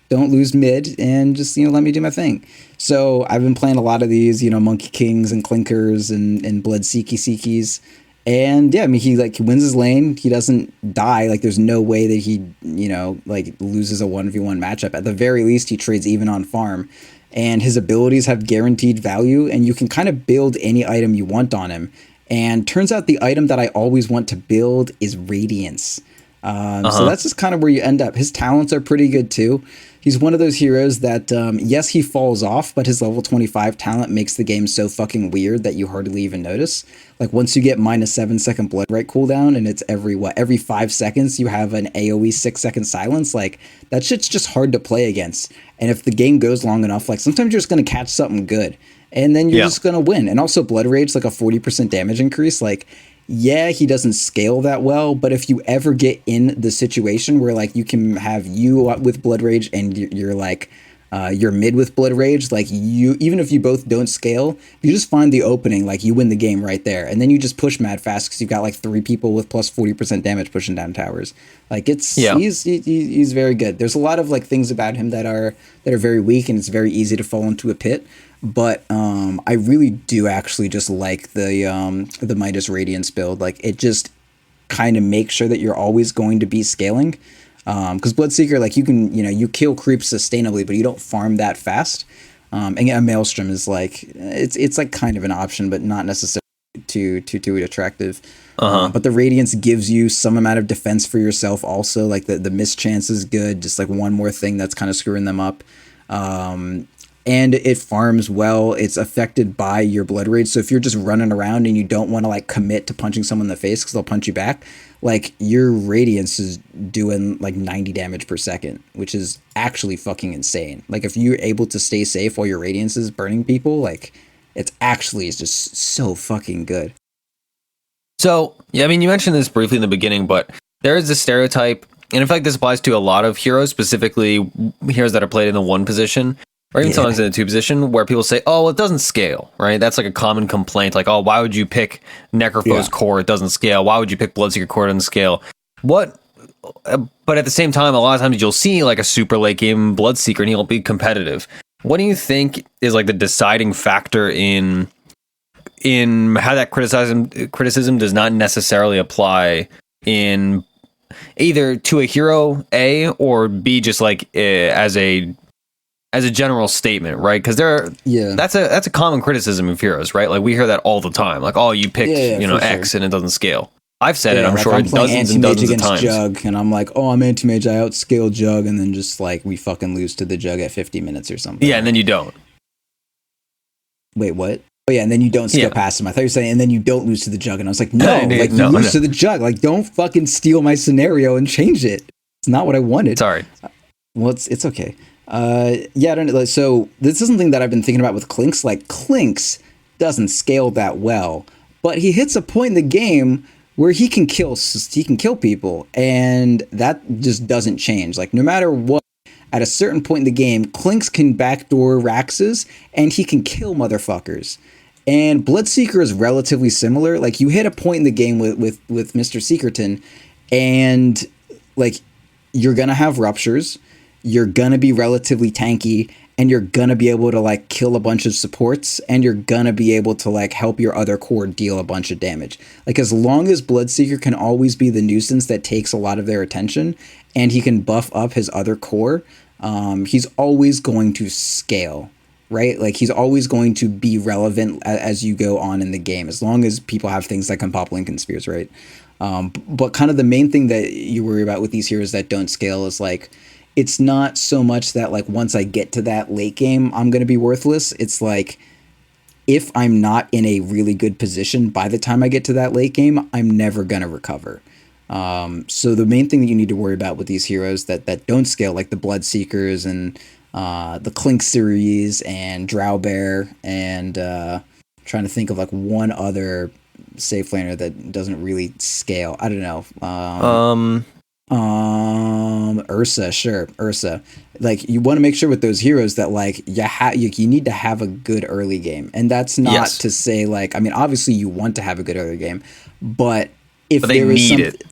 don't lose mid, and just let me do my thing. So I've been playing a lot of these, Monkey Kings and Clinkers and Bloodseekies. And yeah, I mean, he wins his lane. He doesn't die. Like, there's no way that he, loses a 1v1 matchup. At the very least, he trades even on farm. And his abilities have guaranteed value, and you can kind of build any item you want on him. And turns out the item that I always want to build is Radiance. So that's just kind of where you end up. His talents are pretty good too. He's one of those heroes that, yes, he falls off, but his level 25 talent makes the game so fucking weird that you hardly even notice. Like, once you get -7 second blood right cooldown, and it's every 5 seconds you have an AoE 6-second silence, like, that shit's just hard to play against. And if the game goes long enough, like, sometimes you're just going to catch something good, and then you're just going to win. And also Blood Rage, like a 40% damage increase, like, yeah, he doesn't scale that well, but if you ever get in the situation where like you can have you with Blood Rage and you're like you're mid with Blood Rage, like, you, even if you both don't scale, you just find the opening, like, you win the game right there, and then you just push mad fast because you've got like 3 people with plus 40% damage pushing down towers. Like, he's very good. There's a lot of like things about him that are very weak, and it's very easy to fall into a pit. But I really do actually just like the Midas Radiance build. Like, it just kind of makes sure that you're always going to be scaling. Because Bloodseeker, like, you can, you kill creeps sustainably, but you don't farm that fast. And a Maelstrom is like, it's like kind of an option, but not necessarily too attractive. But the Radiance gives you some amount of defense for yourself also. Like, the mischance is good, just like one more thing that's kind of screwing them up. And it farms well. It's affected by your Blood Rage. So if you're just running around and you don't want to like commit to punching someone in the face because they'll punch you back, like, your Radiance is doing like 90 damage per second, which is actually fucking insane. Like, if you're able to stay safe while your Radiance is burning people, like, it's just so fucking good. So, yeah, I mean, you mentioned this briefly in the beginning, but there is this stereotype, and in fact, this applies to a lot of heroes, specifically heroes that are played in the 1 position, or even sometimes in the 2 position, where people say, oh, well, it doesn't scale, right? That's like a common complaint. Like, oh, why would you pick Necropho's core? It doesn't scale. Why would you pick Bloodseeker core? It doesn't scale. But at the same time, a lot of times you'll see like a super late game Bloodseeker and he'll be competitive. What do you think is like the deciding factor in how that criticism does not necessarily apply in either to a hero, A, or B, just like as a general statement, right? Because that's a common criticism of heroes, right? Like, we hear that all the time. Like, oh, you picked X and it doesn't scale. I've said it, I'm like, sure, dozens and dozens of times. Jug, and I'm like, oh, I'm anti-mage, I outscale Jug, and then just like we fucking lose to the Jug at 50 minutes or something. Yeah, and then you don't. Wait, what? Oh yeah, and then you don't scale past him. I thought you were saying, and then you don't lose to the Jug, and I was like, no, you lose to the Jug. Like, don't fucking steal my scenario and change it. It's not what I wanted. Sorry. Well, it's okay. I don't know. So this is something that I've been thinking about with Clinks. Like, Clinks doesn't scale that well, but he hits a point in the game where he can kill people, and that just doesn't change. Like, no matter what, at a certain point in the game, Clinks can backdoor Raxes, and he can kill motherfuckers. And Bloodseeker is relatively similar. Like, you hit a point in the game with Mr. Seekerton, and like, you're gonna have ruptures. You're gonna be relatively tanky, and you're gonna be able to like kill a bunch of supports, and you're gonna be able to like help your other core deal a bunch of damage. Like as long as Bloodseeker can always be the nuisance that takes a lot of their attention, and he can buff up his other core, he's always going to scale, right? Like he's always going to be relevant as you go on in the game, as long as people have things that can pop Lincoln Spheres, right? But kind of the main thing that you worry about with these heroes that don't scale is like, it's not so much that like once I get to that late game, I'm going to be worthless. It's like, if I'm not in a really good position by the time I get to that late game, I'm never going to recover. So the main thing that you need to worry about with these heroes that don't scale, like the Bloodseekers and the Clink series and Drowbear, and trying to think of like one other safe laner that doesn't really scale. I don't know. Ursa, sure, Ursa. Like you want to make sure with those heroes that like you need to have a good early game, and that's not to say like, I mean, obviously you want to have a good early game, but if they there is need it,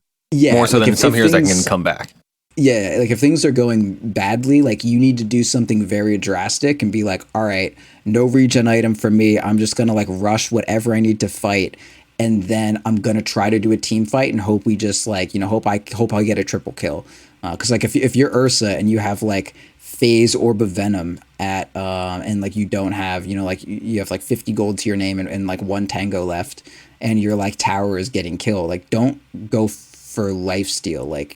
more so than some heroes that can come back. Yeah, like if things are going badly, like you need to do something very drastic and be like, all right, no regen item for me. I'm just gonna like rush whatever I need to fight, and then I'm gonna try to do a team fight and hope we just like, you know, hope I get a triple kill. Because like if you're Ursa and you have like Phase Orb of Venom at and like you don't have, you know, like you have like 50 gold to your name and like one tango left, and your like tower is getting killed, like don't go for lifesteal, like,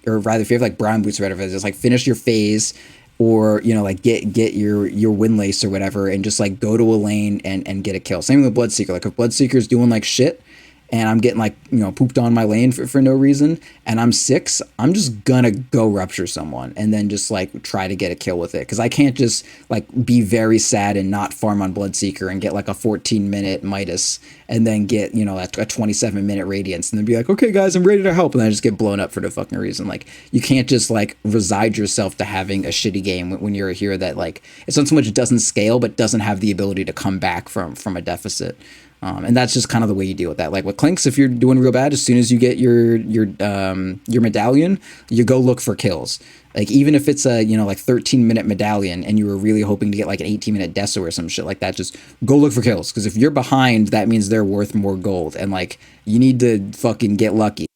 or rather if you have like brown boots or whatever, just like finish your phase, or you know, like get your windlace or whatever, and just like go to a lane and get a kill. Same with Bloodseeker. Like if Bloodseeker's doing like shit and I'm getting like, you know, pooped on my lane for no reason, and I'm 6, I'm just gonna go rupture someone and then just like try to get a kill with it, because I can't just like be very sad and not farm on Bloodseeker and get like a 14-minute Midas and then get, you know, a 27-minute Radiance and then be like, okay guys, I'm ready to help, and then I just get blown up for no fucking reason. Like you can't just like reside yourself to having a shitty game when you're a hero that like, it's not so much it doesn't scale but doesn't have the ability to come back from a deficit. And that's just kind of the way you deal with that. Like with Clinks, if you're doing real bad, as soon as you get your medallion, you go look for kills. Like even if it's a, you know, like 13-minute medallion and you were really hoping to get like an 18-minute Deso or some shit like that, just go look for kills. Because if you're behind, that means they're worth more gold, and like you need to fucking get lucky.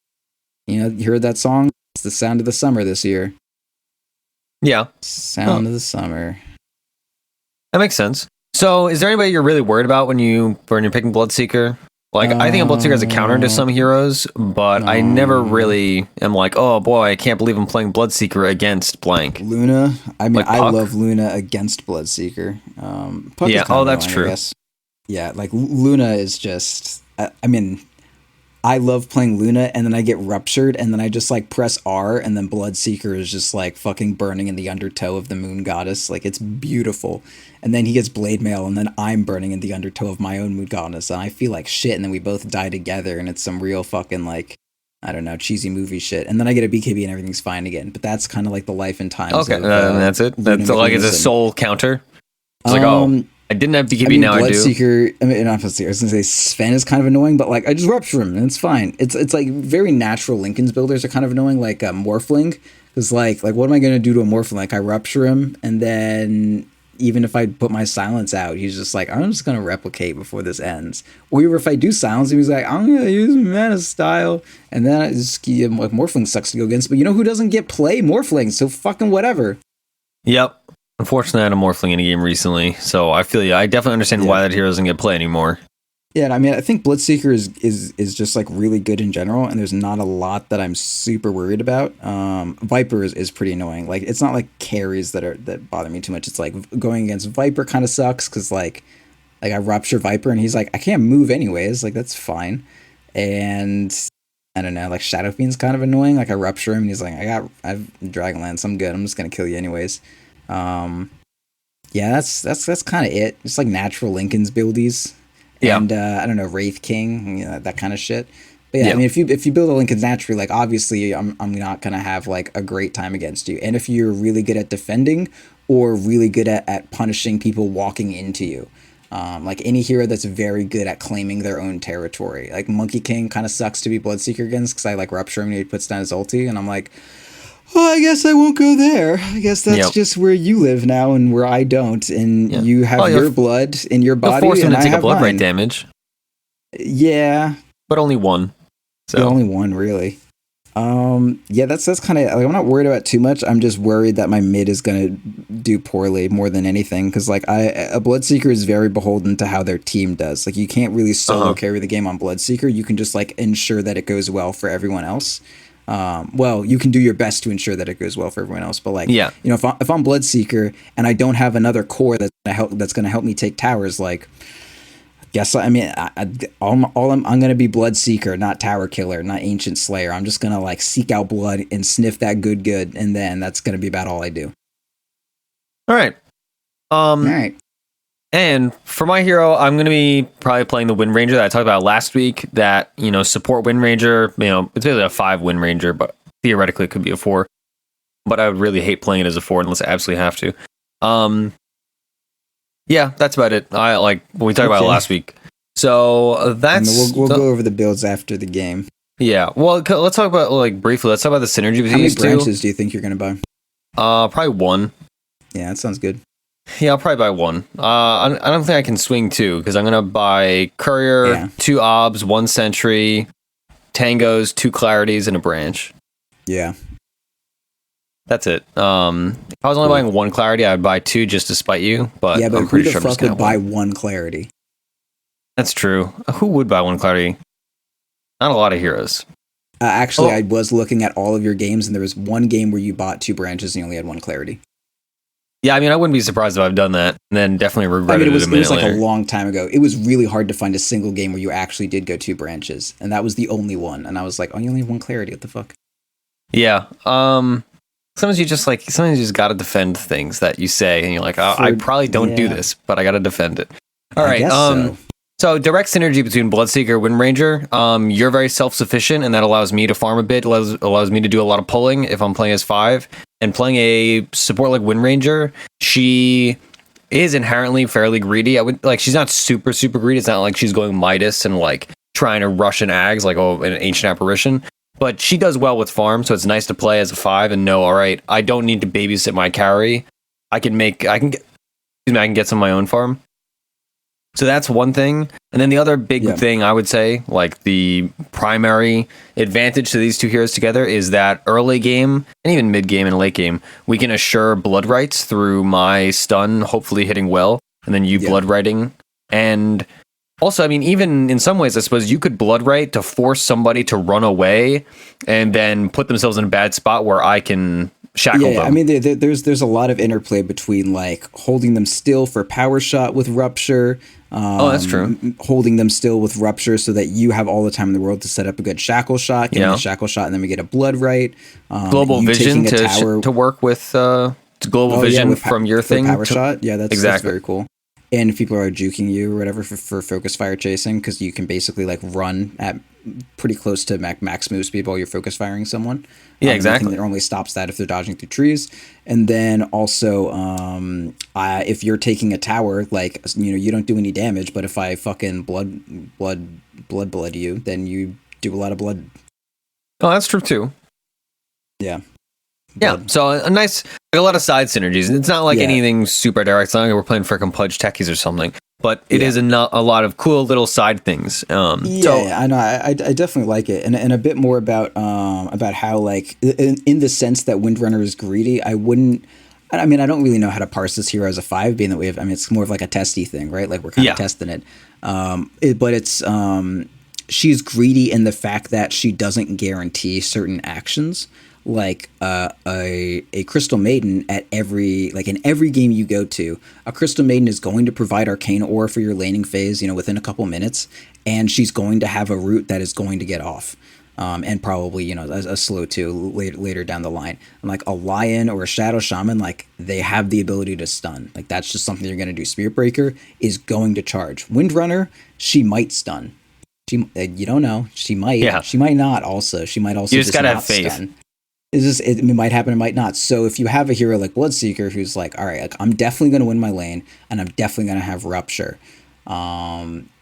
You know, you heard that song? It's the sound of the summer this year. Yeah, sound of the summer. That makes sense. So, is there anybody you're really worried about when you're picking Bloodseeker? Like, I think of Bloodseeker as a counter to some heroes, but I never really am like, oh boy, I can't believe I'm playing Bloodseeker against blank. Luna. I mean, like I love Luna against Bloodseeker. Puck yeah, that's annoying, true. Yeah, like Luna is just, I mean, I love playing Luna, and then I get ruptured, and then I just like press R, and then Bloodseeker is just like fucking burning in the undertow of the moon goddess. Like it's beautiful. And then he gets blade mail, and then I'm burning in the undertow of my own moon goddess, and I feel like shit, and then we both die together, and it's some real fucking like, I don't know, cheesy movie shit. And then I get a BKB and everything's fine again. But that's kind of like the life and times. Okay, of, that's it. That's like it's a soul counter. It's like, oh, I didn't have BKB, now I do. Bloodseeker, I mean, not Bloodseeker, I was going to say Sven is kind of annoying, but like I just rupture him and it's fine. It's like very natural Lincoln's builders are kind of annoying, like Morphling. Because like what am I going to do to a Morphling? Like I rupture him, and then even if I put my silence out, he's just like, I'm just going to replicate before this ends. Or even if I do silence him, he's like, I'm going to use Mana Style. And then I just, like, Morphling sucks to go against. But you know who doesn't get play? Morphling. So fucking whatever. Yep. Unfortunately, I had a Morphling in a game recently. So I feel you. I definitely understand why that hero doesn't get play anymore. Yeah, I mean, I think Bloodseeker is just like really good in general, and there's not a lot that I'm super worried about. Viper is pretty annoying. Like it's not like carries that bother me too much. It's like going against Viper kind of sucks because like I rupture Viper and he's like, I can't move anyways. Like that's fine. And I don't know, like Shadow Fiend's kind of annoying. Like I rupture him and he's like, I've Dragonlance, I'm good. I'm just gonna kill you anyways. Yeah, that's kind of it. It's like natural Lincoln's buildies. Yeah. And I don't know, Wraith King, you know, that kind of shit. But yeah, I mean, if you build a Lincoln naturally, like obviously I'm not gonna have like a great time against you. And if you're really good at defending or really good at punishing people walking into you, like any hero that's very good at claiming their own territory. Like Monkey King kind of sucks to be Bloodseeker against because I like rupture him and he puts down his ulti, and I'm like, oh, I guess I won't go there. I guess that's Yep. just where you live now and where I don't. And Yeah. you have Well, your blood in your You'll body, force him and to I take a have blood mine. rate damage, Yeah, but only one. So the only one really. Yeah, that's kind of like, I'm not worried about too much. I'm just worried that my mid is gonna do poorly more than anything, because like a Bloodseeker is very beholden to how their team does. Like you can't really solo carry the game on Bloodseeker. You can just like ensure that it goes well for everyone else. Well, you can do your best to ensure that it goes well for everyone else, but like, Yeah. you know, if I'm Bloodseeker and I don't have another core that's gonna help me take towers, like. Yes, I mean, I'm going to be Bloodseeker, not Tower Killer, not Ancient Slayer. I'm just going to like seek out blood and sniff that good, and then that's going to be about all I do. All right. All right. And for my hero, I'm going to be probably playing the Windranger that I talked about last week. That, you know, support Windranger. You know, it's basically a 5 Windranger, but theoretically it could be a 4. But I would really hate playing it as a 4 unless I absolutely have to. Yeah, that's about it. I like what we talked about last week. So that's we'll go over the builds after the game. Yeah. Well, let's talk about like briefly. Let's talk about the synergy between How many these branches do you think you're going to buy? Probably 1. Yeah, that sounds good. Yeah, I'll probably buy 1. I don't think I can swing 2 because I'm gonna buy Courier, 2 Obs, 1 Sentry, Tangos, 2 Clarities, and a Branch. Yeah. That's it. If I was only buying 1 Clarity, I'd buy 2 just to spite you. But yeah, but I'm who pretty the sure fuck would buy 1 Clarity? That's true. Who would buy 1 Clarity? Not a lot of heroes. Actually, I was looking at all of your games, and there was one game where you bought 2 branches and you only had 1 Clarity. Yeah, I mean, I wouldn't be surprised if I've done that, and then definitely regretted it was like later. a long time ago. It was really hard to find a single game where you actually did go 2 branches, and that was the only one. And I was like, oh, you only have 1 Clarity. What the fuck? Yeah. Sometimes you just gotta defend things that you say, and you're like, oh, I probably don't do this, but I gotta defend it. All right. So direct synergy between Bloodseeker and Windranger. You're very self-sufficient, and that allows me to farm a bit. Allows me to do a lot of pulling if I'm playing as 5. And playing a support like Windranger, she is inherently fairly greedy. I would like she's not super greedy. It's not like she's going Midas and like trying to rush an Ags like an Ancient Apparition. But she does well with farm, so it's nice to play as a 5 and know, all right, I don't need to babysit my carry. I can get some of my own farm. So that's one thing. And then the other big thing I would say, like the primary advantage to these 2 heroes together is that early game and even mid game and late game, we can assure blood rights through my stun, hopefully hitting well, and then you blood writing. And also, I mean, even in some ways, I suppose you could blood right to force somebody to run away and then put themselves in a bad spot where I can shackle them. I mean, there's a lot of interplay between like holding them still for power shot with Rupture. That's true. Holding them still with Rupture so that you have all the time in the world to set up a good shackle shot, get a shackle shot, and then we get a blood right. Global vision to work with global vision from your thing. Power shot, yeah, that's very cool. And if people are juking you or whatever for focus fire chasing, because you can basically like run at pretty close to max move speed while you're focus firing someone. Yeah, exactly. It only stops that if they're dodging through trees. And then also, if you're taking a tower, like, you know, you don't do any damage, but if I fucking blood you, then you do a lot of blood. Oh, that's true too. Yeah. Yeah, so a lot of side synergies. It's not like anything super direct. It's not like we're playing frickin' Pudge Techies or something. But it is a lot of cool little side things. I know. I definitely like it, and a bit more about how like in the sense that Windrunner is greedy. I don't really know how to parse this hero as a 5, being that we have. I mean, it's more of like a testy thing, right? Like we're kind of testing it. But it's she's greedy in the fact that she doesn't guarantee certain actions. Like a Crystal Maiden in every game you go to, a Crystal Maiden is going to provide Arcane Ore for your laning phase, you know, within a couple minutes, and she's going to have a route that is going to get off, and probably, you know, a slow 2 later down the line. And like a Lion or a Shadow Shaman, like they have the ability to stun. Like that's just something you're going to do. Spirit Breaker is going to charge. Windrunner, she might stun. You don't know. She might. Yeah. She might not. Also, she might also. You just gotta have faith. Stun. It might happen, it might not. So if you have a hero like Bloodseeker who's like, all right, like, I'm definitely going to win my lane, and I'm definitely going to have Rupture,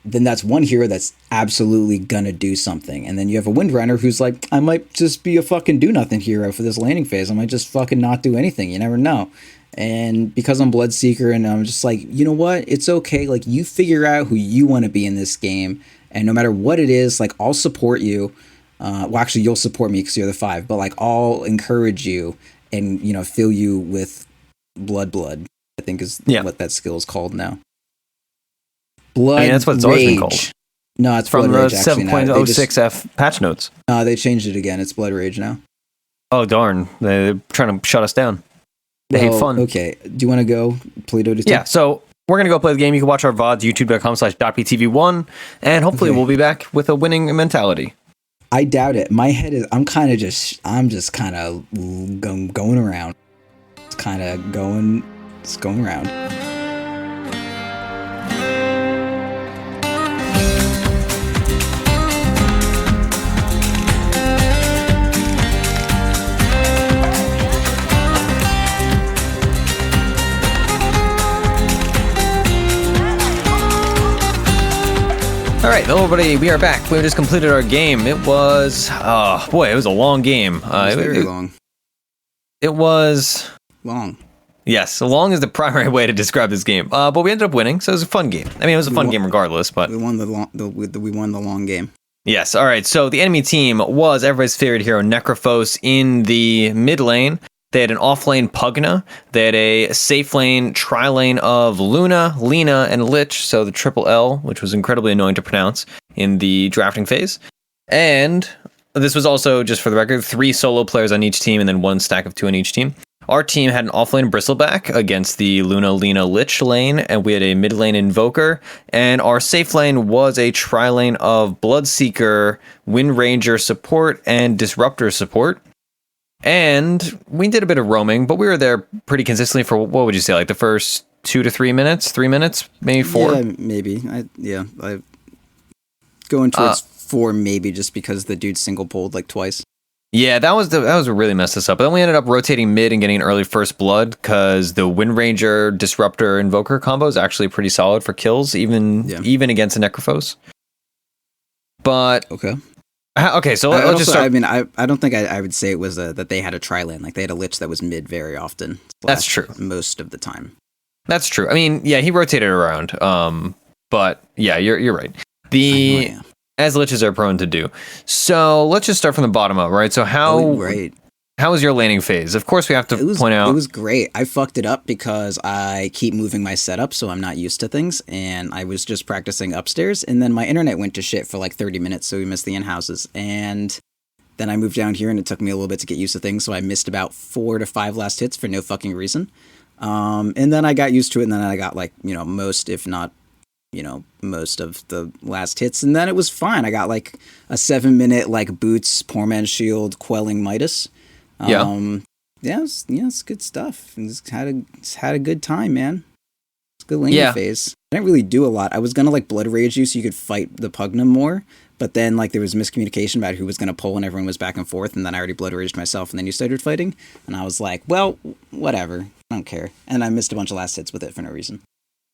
then that's one hero that's absolutely gonna do something. And then you have a Windrunner who's like, I might just be a fucking do nothing hero for this laning phase. I might just fucking not do anything. You never know. And because I'm Bloodseeker and I'm just like, you know what? It's okay. Like, you figure out who you want to be in this game. And no matter what it is, like, I'll support you. Well, actually, you'll support me because you're the 5. But, like, I'll encourage you and, you know, fill you with blood, I think is what that skill is called now. Blood that's what it's always been called. No, it's from Blood the Rage, 7.06F patch notes. They changed it again. It's Blood Rage now. Oh, darn. They're trying to shut us down. They hate fun. Okay. Do you want to go play Dota 2? Yeah, so we're going to go play the game. You can watch our VODs, youtube.com/.ptv1, and hopefully we'll be back with a winning mentality. I doubt it. My head is, I'm just kind of going around. It's going around. All right, hello everybody. We are back. We just completed our game. It was, it was a long game. It was very long. It was long. Yes, long is the primary way to describe this game. But we ended up winning, so it was a fun game. I mean, it was a fun game regardless. But we won we won the long game. Yes. All right. So the enemy team was everybody's favorite hero, Necrophos, in the mid lane. They had an off-lane Pugna. They had a safe lane, tri-lane of Luna, Lina, and Lich, so the triple L, which was incredibly annoying to pronounce in the drafting phase. And this was also, just for the record, 3 solo players on each team and then 1 stack of 2 on each team. Our team had an off-lane Bristleback against the Luna, Lina, Lich lane, and we had a mid-lane Invoker, and our safe lane was a tri-lane of Bloodseeker, Windranger support, and Disruptor support. And we did a bit of roaming, but we were there pretty consistently for, what would you say, like the first 2 to 3 minutes? 3 minutes? Maybe 4? Yeah, maybe. I going towards 4 maybe just because the dude single pulled like twice. Yeah, that was what really messed us up. But then we ended up rotating mid and getting an early first blood because the Windranger, Disruptor, Invoker combo is actually pretty solid for kills, even against a Necrophos. But... Okay, so let's just start. I mean, I don't think I would say it was that they had a tri-lane. Like, they had a Lich that was mid very often. That's true. Most of the time. That's true. I mean, yeah, he rotated around. But yeah, you're right. As Liches are prone to do. So let's just start from the bottom up, right? So how was your laning phase? Of course, we have to point out. It was great. I fucked it up because I keep moving my setup, so I'm not used to things. And I was just practicing upstairs, and then my internet went to shit for like 30 minutes, so we missed the in-houses. And then I moved down here, and it took me a little bit to get used to things, so I missed about 4 to 5 last hits for no fucking reason. And then I got used to it, and then I got like, most, if not, most of the last hits, and then it was fine. I got like a 7-minute like boots, poor man's shield, quelling Midas. It's good stuff. It's had a good time, man. It's a good laning phase. I didn't really do a lot. I was gonna like blood rage you so you could fight the Pugna more, but then like there was miscommunication about who was gonna pull, and everyone was back and forth, and then I already blood raged myself, and then you started fighting, and I was like, well, whatever, I don't care, and I missed a bunch of last hits with it for no reason.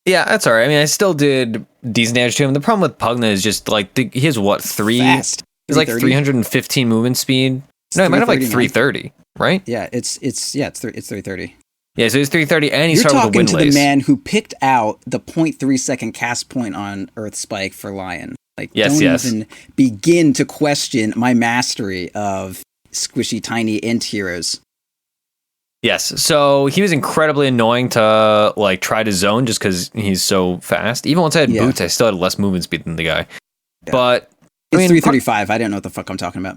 Yeah, that's all right. I mean, I still did decent damage to him. The problem with Pugna is just like he has what, 3? Fast. He's like 315 movement speed. No, he might have like 330, right? Yeah, it's 330. Yeah, so he's 330, and he's You're started with a talking to Windlace. the man who picked out the 0.3 second cast point on Earth Spike for Lion. Like, don't even begin to question my mastery of squishy, tiny int heroes. Yes, so he was incredibly annoying to like try to zone just because he's so fast. Even once I had boots, I still had less movement speed than the guy. Yeah. But it's 335. I didn't know what the fuck I'm talking about.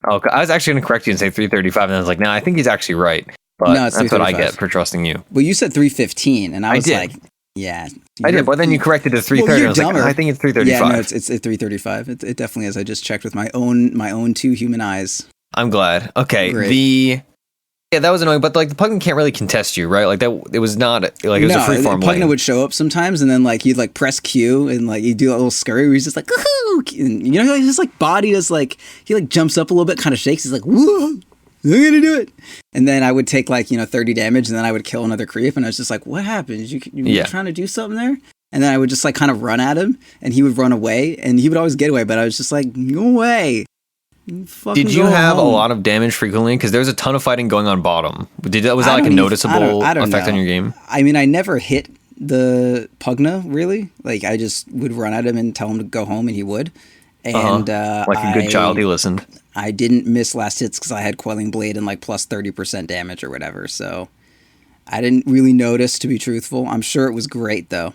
Oh, I was actually going to correct you and say 335, and I was like, no, I think he's actually right. But no, that's what I get for trusting you. Well, you said 315, and I was like, yeah. I did, but then you corrected to 330. Well, I was like, I think it's 335. Yeah, no, it's 335. It definitely is. I just checked with my own 2 human eyes. I'm glad. Okay, yeah, that was annoying, but like the Pugna can't really contest you, right? Like that, it was not like it was a freeform lane. Pugna would show up sometimes, and then like he'd like press Q, and like he'd do a little scurry where he's just like, woohoo! And, his like body does like he like jumps up a little bit, kind of shakes. He's like, whoa, I'm gonna do it. And then I would take like 30 damage, and then I would kill another creep, and I was just like, what happened? You trying to do something there? and then I would just like kind of run at him, and he would run away, and he would always get away. But I was just like, go away. Did you have a lot of damage frequently? Because there's a ton of fighting going on bottom. Was that like a noticeable effect on your game? I mean, I never hit the Pugna really. Like I just would run at him and tell him to go home, and he would. And like a good child, he listened. I didn't miss last hits because I had Quelling Blade and like plus 30% damage or whatever. So I didn't really notice, to be truthful. I'm sure it was great though.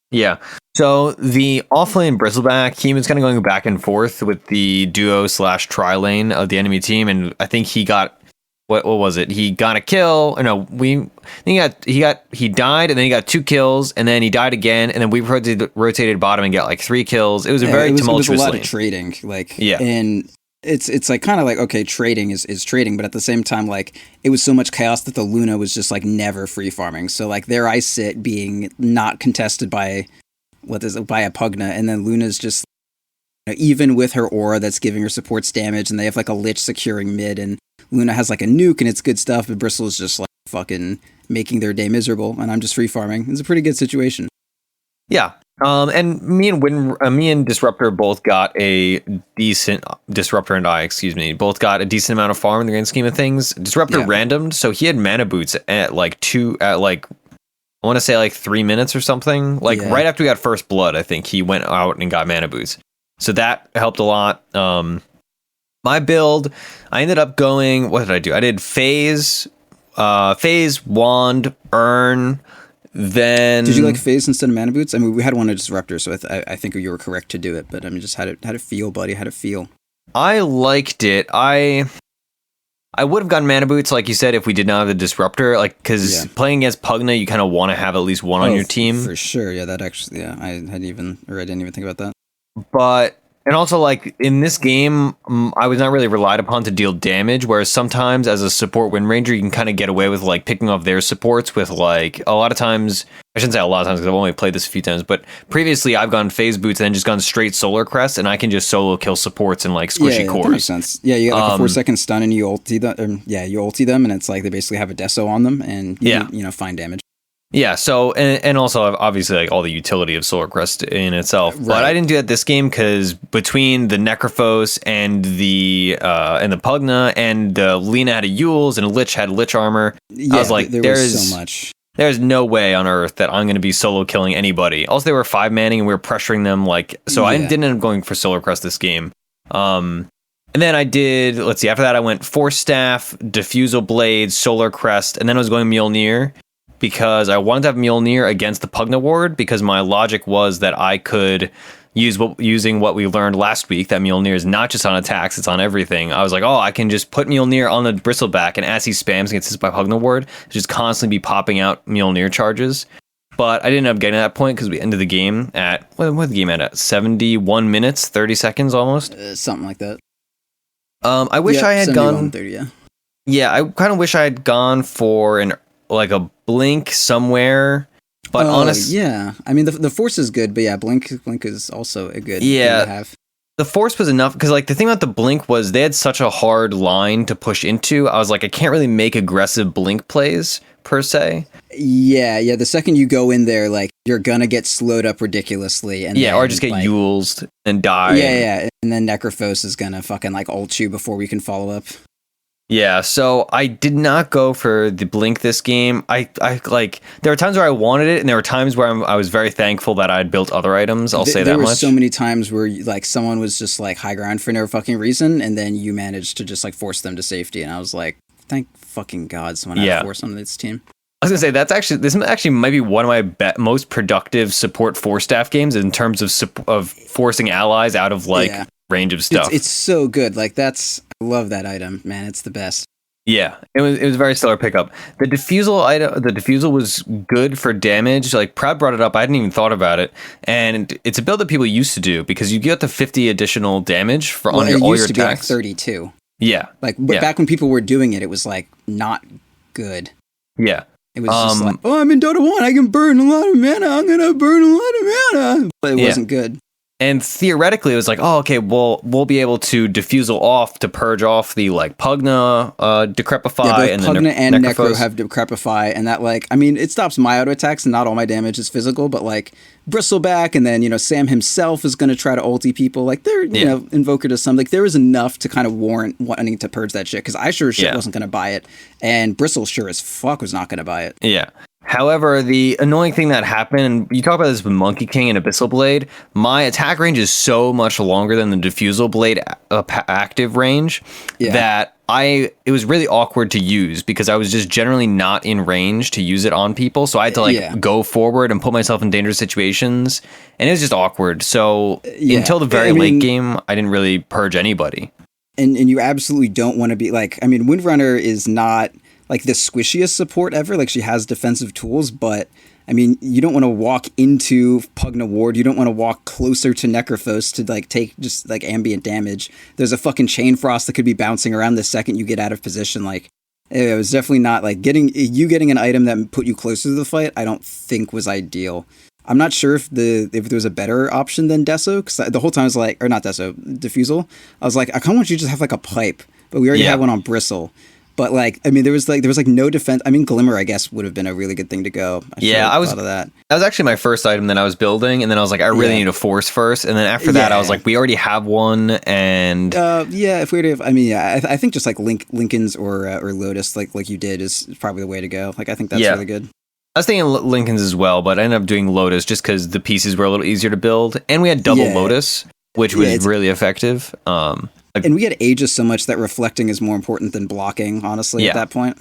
Yeah. So the offlane Bristleback, he was kind of going back and forth with the duo/tri lane of the enemy team, and I think he got what was it? He got a kill. Or no, he died, and then he got 2 kills, and then he died again, and then we rotated bottom and got like 3 kills. It was a very tumultuous It was a lot lane. of trading, like yeah. And it's like kind of like, okay, trading is trading, but at the same time, like it was so much chaos that the Luna was just like never free farming. So like there I sit being not contested by by a Pugna, and then Luna's just, you know, even with her aura that's giving her supports damage, and they have like a Lich securing mid, and Luna has like a nuke and it's good stuff, but Bristle is just like fucking making their day miserable, and I'm just free farming. It's a pretty good situation. Yeah. And me and Disruptor both got a decent Disruptor and I, both got a decent amount of farm in the grand scheme of things. Disruptor randomed, so he had mana boots at I want to say like 3 minutes or something. Right after we got first blood, I think he went out and got mana boots. So that helped a lot. My build, I ended up going, what did I do? I did Phase, Wand, Urn, then... Did you like Phase instead of mana boots? I mean, we had one of Disruptor, so I think you were correct to do it, but I mean, just how to feel, buddy, how to feel. I liked it. I would have gotten mana boots, like you said, if we did not have the Disruptor, like, because playing against Pugna, you kind of want to have at least one on your team. For sure, yeah, that actually, I didn't even think about that. But, and also, like, in this game, I was not really relied upon to deal damage, whereas sometimes as a support Windranger, you can kind of get away with, like, picking off their supports with, like, a lot of times, I shouldn't say a lot of times because I've only played this a few times, but previously I've gone Phase Boots and then just gone straight Solar Crest, and I can just solo kill supports and, like, squishy cores. That makes sense. Yeah, you get like a 4-second stun and you ulti them, and it's like they basically have a Deso on them, and you find damage. Yeah, so, and also, obviously, like, all the utility of Solar Crest in itself. Right. But I didn't do that this game, because between the Necrophos and the Pugna, and the Lina had a Euls, and a Lich had Lich armor, I was like, there's so much. There's no way on earth that I'm going to be solo killing anybody. Also, they were 5-manning, and we were pressuring them, like, so I didn't end up going for Solar Crest this game. And then I did, after that I went Force Staff, Diffusal Blade, Solar Crest, and then I was going Mjolnir, because I wanted to have Mjolnir against the Pugna ward, because my logic was that I could using what we learned last week, that Mjolnir is not just on attacks, it's on everything. I was like, I can just put Mjolnir on the Bristleback, and as he spams and gets hit by Pugna ward, just constantly be popping out Mjolnir charges. But I didn't end up getting to that point, because we ended the game at, what the game at 71 minutes, 30 seconds almost? Something like that. I wish I had gone... 30, yeah, I kind of wish I had gone for a blink somewhere, but honestly, yeah, I mean the force is good, but yeah, blink is also a good thing to have. The force was enough, because like the thing about the blink was they had such a hard line to push into. I was like, I can't really make aggressive blink plays per se. Yeah, the second you go in there, like, you're gonna get slowed up ridiculously, and or just get Eulsed and die. Yeah, and then Necrophos is gonna fucking like ult you before we can follow up. Yeah, so I did not go for the blink this game. I like, there were times where I wanted it, and there were times where I was very thankful that I had built other items. I'll say that much. There were so many times where like someone was just like high ground for no fucking reason, and then you managed to just like force them to safety, and I was like, thank fucking God someone had force on this team. I was gonna say this actually might be one of my most productive support force staff games in terms of forcing allies out of range of stuff. It's so good. Like I love that item, man. It's the best. Yeah, it was a very stellar pickup. The diffusal was good for damage. Like Proud brought it up, I hadn't even thought about it, and it's a build that people used to do because you get the 50 additional damage for all your attacks. It used to be like 32. Yeah, back when people were doing it, it was like not good. Yeah. It was just like, I'm in Dota 1, I can burn a lot of mana, I'm gonna burn a lot of mana. But it wasn't good. And theoretically, it was like, oh, okay, well, we'll be able to diffusal off to purge off the like Pugna, Decrepify, Yeah, both and Pugna and Necro Necrophos. have Decrepify, and that like, I mean, it stops my auto attacks, and not all my damage is physical, but like Bristleback, and then Sam himself is going to try to ulti people. Like they're Invoker to some, like there was enough to kind of warrant wanting to purge that shit because I sure as shit wasn't going to buy it, and Bristle sure as fuck was not going to buy it. Yeah. However, the annoying thing that happened, and you talk about this with Monkey King and Abyssal Blade, my attack range is so much longer than the Diffusal Blade active range that it was really awkward to use because I was just generally not in range to use it on people. So I had to go forward and put myself in dangerous situations, and it was just awkward. So until the very late game, I didn't really purge anybody. And you absolutely don't want to be like, I mean, Windrunner is not like the squishiest support ever. Like she has defensive tools, but I mean, you don't want to walk into Pugna Ward. You don't want to walk closer to Necrophos to like take just like ambient damage. There's a fucking Chain Frost that could be bouncing around the second you get out of position. Like it was definitely not like getting an item that put you closer to the fight. I don't think was ideal. I'm not sure if there was a better option than Deso, because the whole time I was like, or not Deso, Diffusal. I was like, I kind of want you to just have like a pipe, but we already had one on Bristle. But like, I mean, there was no defense. I mean, Glimmer, I guess, would have been a really good thing to go. I thought of that. That was actually my first item that I was building, and then I was like, I really need a Force first, and then after that, I was like, we already have one, and if we already have, I mean, I think just like Lincoln's or Lotus, like you did, is probably the way to go. Like, I think that's really good. I was thinking Lincoln's as well, but I ended up doing Lotus just because the pieces were a little easier to build, and we had double Lotus, which was really effective. And we had Aegis so much that reflecting is more important than blocking, honestly, at that point.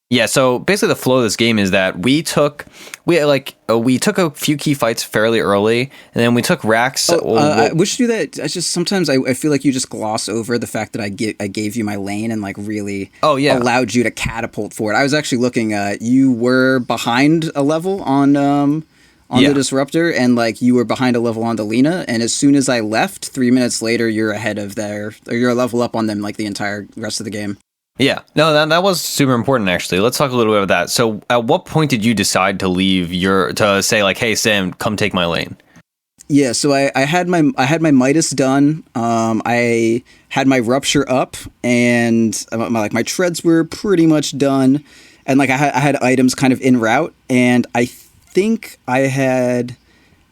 Yeah, so basically the flow of this game is that we took a few key fights fairly early, and then we took racks. We should do that. I just sometimes I feel like you just gloss over the fact that I gave you my lane and like really allowed you to catapult forward. I was actually looking. You were behind a level on the Disruptor, and like you were behind a level on the Lena, and as soon as I left, 3 minutes later, you're ahead of you're a level up on them like the entire rest of the game. Yeah, no, that was super important actually. Let's talk a little bit about that. So, at what point did you decide to leave to say like, "Hey Sam, come take my lane"? Yeah, so I had my Midas done. I had my Rupture up, and my treads were pretty much done, and like I had items kind of en route, and I think I had.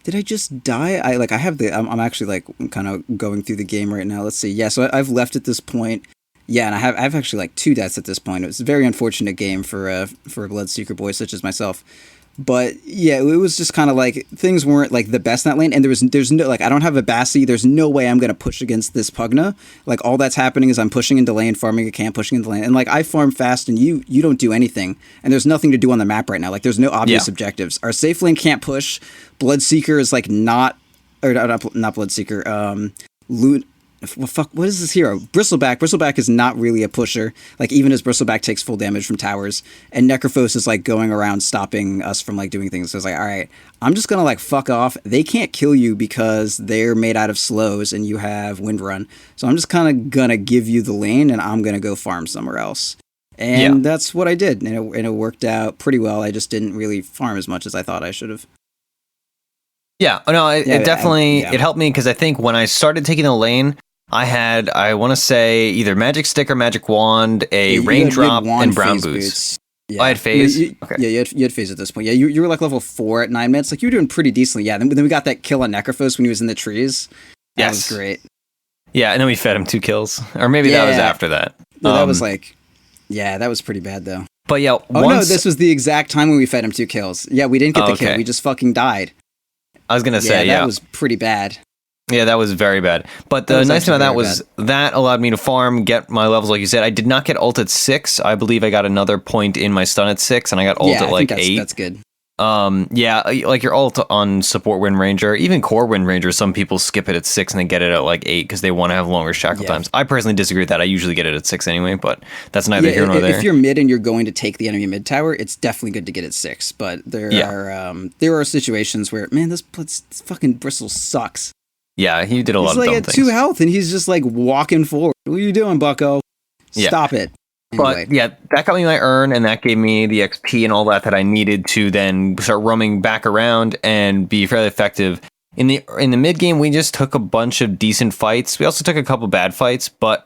Did I just die? I'm actually like kind of going through the game right now. Let's see. Yeah, so I've left at this point. Yeah, and I've actually like 2 deaths at this point. It was a very unfortunate game for a Bloodseeker boy such as myself. But yeah, it was just kind of like things weren't like the best in that lane, and there's no like I don't have a Bassi. There's no way I'm gonna push against this Pugna. Like all that's happening is I'm pushing into lane, farming a camp, pushing into lane, and like I farm fast, and you don't do anything, and there's nothing to do on the map right now. Like there's no obvious objectives. Our safe lane can't push. Bloodseeker is like not Bloodseeker. What is this hero? Bristleback. Bristleback is not really a pusher. Like even as Bristleback takes full damage from towers, and Necrophos is like going around stopping us from like doing things. So it's like, all right, I'm just gonna like fuck off. They can't kill you because they're made out of slows, and you have Windrun. So I'm just kind of gonna give you the lane, and I'm gonna go farm somewhere else. And that's what I did, and it worked out pretty well. I just didn't really farm as much as I thought I should have. Yeah, no, it definitely it helped me because I think when I started taking the lane, I had, I want to say, either Magic Stick or Magic Wand, a Raindrop, and Brown Boots. Yeah. I had Phase? Okay. Yeah, you had Phase at this point. Yeah, you were like level 4 at 9 minutes. Like, you were doing pretty decently. Yeah, then we got that kill on Necrophos when he was in the trees. That was great. Yeah, and then we fed him 2 kills. Or maybe that was after that. No, that was like, that was pretty bad, though. But yeah, no, this was the exact time when we fed him 2 kills. Yeah, we didn't get the kill. We just fucking died. I was going to say, that was pretty bad. Yeah, that was very bad. But the nice thing about that was that allowed me to farm, get my levels, like you said. I did not get ult at 6. I believe I got another point in my stun at 6, and I got ult at like 8. That's good. Like your ult on support Windranger, even core Windranger, some people skip it at 6 and they get it at like 8 because they want to have longer shackle times. I personally disagree with that. I usually get it at 6 anyway, but that's neither here nor there. If you're mid and you're going to take the enemy mid tower, it's definitely good to get it 6. But there are situations where, man, this fucking Bristle sucks. Yeah, he did a lot of dumb things. He's like at 2 health, and he's just like walking forward. What are you doing, bucko? Stop it. Anyway. But yeah, that got me my urn, and that gave me the XP and all that I needed to then start roaming back around and be fairly effective. In the mid game, we just took a bunch of decent fights. We also took a couple bad fights, but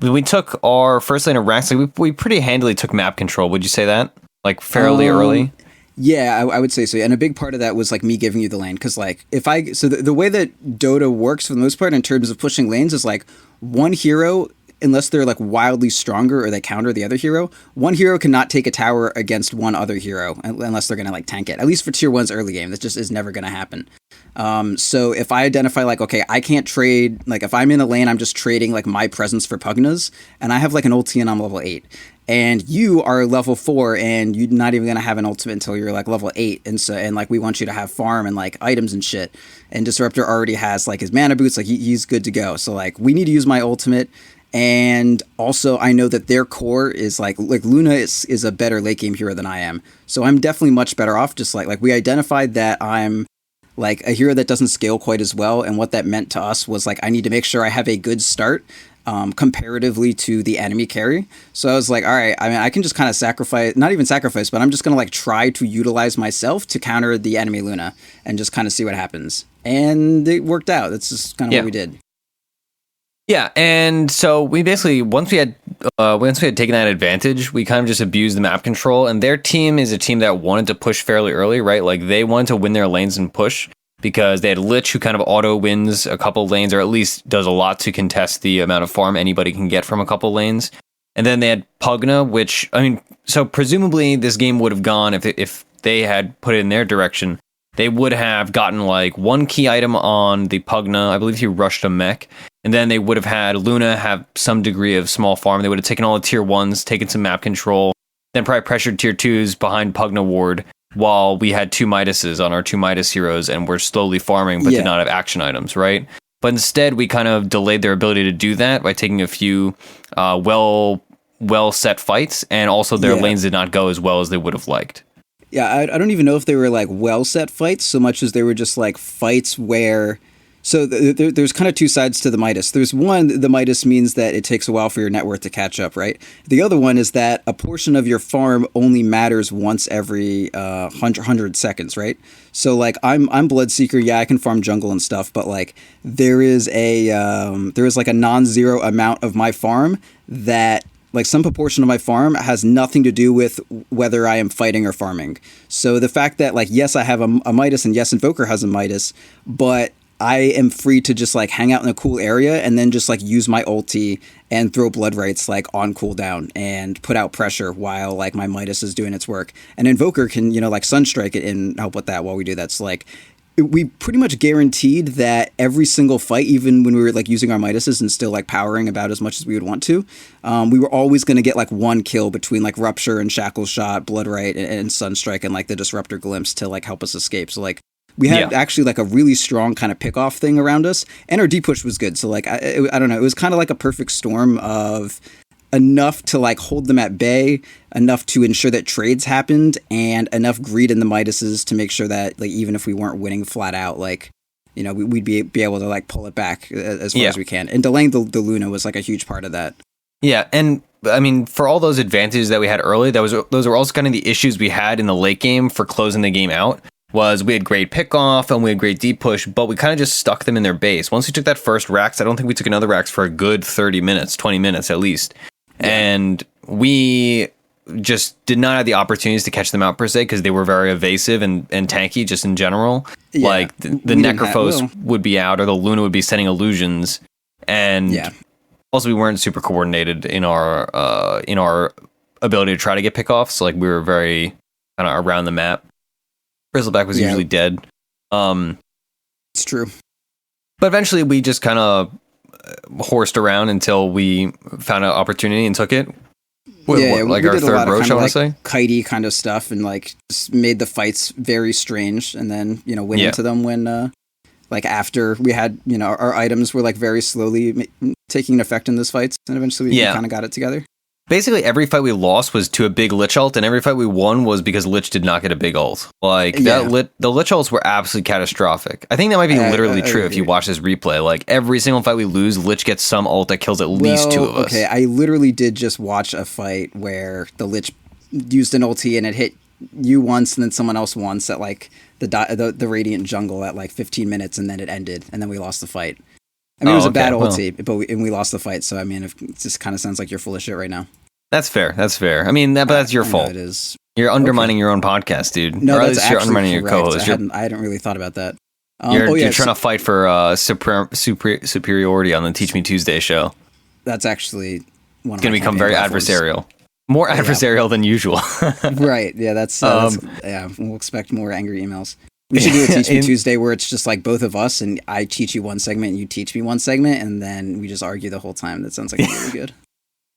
we took our first lane of Rax. Like we pretty handily took map control. Would you say that? Like fairly early? Yeah, I would say so. And a big part of that was like me giving you the lane. Because like the way that Dota works for the most part in terms of pushing lanes is like one hero, unless they're like wildly stronger or they counter the other hero, one hero cannot take a tower against one other hero unless they're going to like tank it. At least for tier 1's early game. That just is never going to happen. So if I identify like, okay, I can't trade, like if I'm in a lane, I'm just trading like my presence for Pugna's, and I have like an ulti and I'm level 8. And you are level 4 and you're not even going to have an ultimate until you're like level 8. And like we want you to have farm and like items and shit. And Disruptor already has like his mana boots, like he's good to go. So like we need to use my ultimate. And also I know that their core is like Luna is a better late game hero than I am. So I'm definitely much better off. Just like we identified that I'm like a hero that doesn't scale quite as well. And what that meant to us was like, I need to make sure I have a good start comparatively to the enemy carry. So I was like, all right, I mean, I can just kind of not even sacrifice, but I'm just going to like try to utilize myself to counter the enemy Luna and just kind of see what happens. And it worked out. That's just kind of what we did. Yeah, and so we basically once we had taken that advantage, we kind of just abused the map control. And their team is a team that wanted to push fairly early, right? Like they wanted to win their lanes and push because they had Lich, who kind of auto wins a couple lanes, or at least does a lot to contest the amount of farm anybody can get from a couple lanes. And then they had Pugna, which I mean, so presumably this game would have gone if they had put it in their direction. They would have gotten like one key item on the Pugna. I believe he rushed a mech. And then they would have had Luna have some degree of small farm. They would have taken all the tier 1s, taken some map control, then probably pressured tier 2s behind Pugna ward while we had 2 Midases on our 2 Midas heroes and we're slowly farming but did not have action items, right? But instead, we kind of delayed their ability to do that by taking a few well set fights, and also their lanes did not go as well as they would have liked. Yeah, I don't even know if they were like well set fights so much as they were just like fights where... So there's kind of two sides to the Midas. There's one, the Midas means that it takes a while for your net worth to catch up, right? The other one is that a portion of your farm only matters once every 100 seconds, right? So like I'm Bloodseeker, yeah, I can farm jungle and stuff, but like there is like a non-zero amount of my farm that like some proportion of my farm has nothing to do with whether I am fighting or farming. So the fact that like, yes, I have a Midas and yes, Invoker has a Midas, but I am free to just like hang out in a cool area and then just like use my ulti and throw blood rights like on cooldown and put out pressure while like my Midas is doing its work. And Invoker can, like Sunstrike it and help with that while we do that. So like we pretty much guaranteed that every single fight, even when we were like using our Midases and still like powering about as much as we would want to, we were always going to get like one kill between like Rupture and Shackle Shot, Blood Right and Sunstrike and like the Disruptor Glimpse to like help us escape. So like we had actually like a really strong kind of pick-off thing around us, and our D-push was good. So like, I don't know, it was kind of like a perfect storm of enough to like hold them at bay, enough to ensure that trades happened, and enough greed in the Midases to make sure that like even if we weren't winning flat out, like, we'd be able to like pull it back as far as we can. And delaying the Luna was like a huge part of that. Yeah, and I mean, for all those advantages that we had early, those were also kind of the issues we had in the late game for closing the game out. Was we had great pick-off and we had great deep push, but we kind of just stuck them in their base. Once we took that first Rax, I don't think we took another Rax for a good 30 minutes, 20 minutes at least. Yeah. And we just did not have the opportunities to catch them out per se because they were very evasive and tanky just in general. Yeah. Like the Necrophos would be out or the Luna would be sending illusions. And also we weren't super coordinated in our ability to try to get pick-offs. So like we were very kind of around the map. Bristleback was usually dead. It's true. But eventually we just kind of horsed around until we found an opportunity and took it. We our third Roche, I want to say. Kitey kind of stuff and like just made the fights very strange and then, went into them when like after we had, our items were like very slowly taking effect in those fights and eventually we kind of got it together. Basically, every fight we lost was to a big Lich ult, and every fight we won was because Lich did not get a big ult. Like, the Lich ults were absolutely catastrophic. I think that might be literally true if you watch this replay. Like, every single fight we lose, Lich gets some ult that kills at least two of us. Okay, I literally did just watch a fight where the Lich used an ulti and it hit you once and then someone else once at like the Radiant jungle at like 15 minutes, and then it ended, and then we lost the fight. I mean, it was a bad ulti, but we lost the fight. So I mean, it just kind of sounds like you're full of shit right now. That's fair. I mean, but that's your fault. It is. You're undermining your own podcast, dude. No, that's actually undermining your co-host. I hadn't really thought about that. You're trying to fight for superiority on the Teach Me Tuesday show. That's actually one of It's going to become very adversarial. More adversarial than usual. Right. Yeah, that's we'll expect more angry emails. We should do a Teach Me Tuesday where it's just like both of us, and I teach you one segment and you teach me one segment, and then we just argue the whole time. That sounds like really good.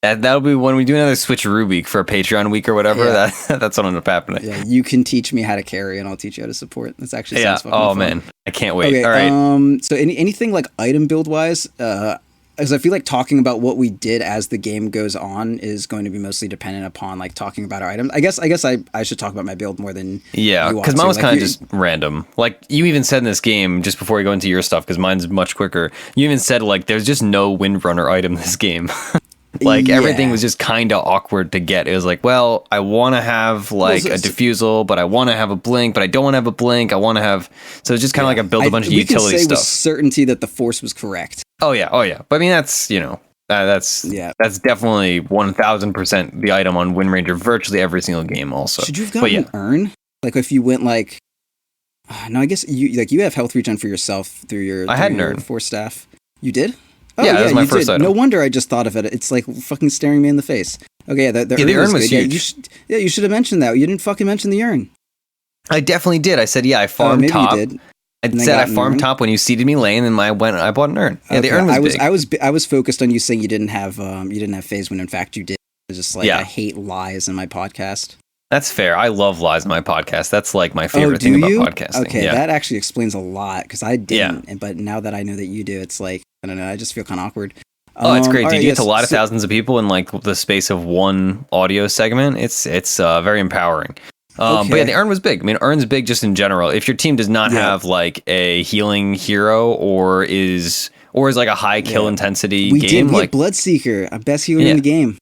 That'll be when we do another Switcheroo week for a Patreon week or whatever. Yeah. That's what will end up happening. Yeah, you can teach me how to carry, and I'll teach you how to support. That's actually sounds fucking fun. Man, I can't wait. Okay, all right. So anything like item build wise, because I feel like talking about what we did as the game goes on is going to be mostly dependent upon like talking about our items. I guess I should talk about my build more than because mine was kind of just random. Like you even said in this game just before we go into your stuff, because mine's much quicker. You even said like there's just no Windrunner item in this game. Like everything was just kind of awkward to get. It was like, well, I want to have like a diffusal, but I want to have a blink, but I don't want to have a blink. I want to have, so it's just kind of like I build a bunch of utility we can say stuff. With certainty that the force was correct. Oh yeah. But I mean, that's that's definitely 1000% the item on Windranger virtually every single game. Also, should you have gotten an urn? Like if you went like, no, I guess you have health regen for yourself through your. I had an urn. Force staff. You did. Oh, that was my first item. No wonder I just thought of it. It's like fucking staring me in the face. Okay, the urn was huge. You should have mentioned that. You didn't fucking mention the urn. I definitely did. I said, I farmed top. You did. I said I farmed top when you seeded me lane, and I bought an urn. Yeah, the urn was big. I was focused on you saying you didn't have phase when in fact you did. It's just like I hate lies in my podcast. That's fair. I love lies in my podcast. That's like my favorite thing about podcasting. Okay, that actually explains a lot because I didn't. But now that I know that you do, it's like I don't know. I just feel kind of awkward. Oh, it's great. Dude, you get to a lot of thousands of people in like the space of one audio segment. It's very empowering. But yeah, the urn was big. I mean, urn's big just in general. If your team does not have like a healing hero or is like a high kill intensity game, like Bloodseeker, a best healer in the game.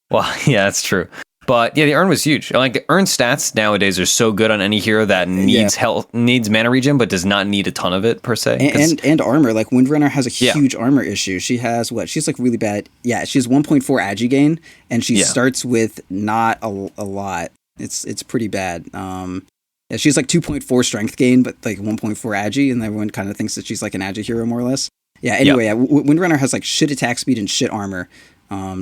Well, yeah, that's true. But yeah, the urn was huge. Like the urn stats nowadays are so good on any hero that needs needs mana regen, but does not need a ton of it per se. And armor. Like Windrunner has a huge armor issue. She has she's like really bad. Yeah, she has 1.4 agi gain, and she starts with not a lot. It's pretty bad. Yeah, she's like 2.4 strength gain, but like 1.4 agi, and everyone kind of thinks that she's like an agi hero more or less. Yeah. Anyway, Windrunner has like shit attack speed and shit armor.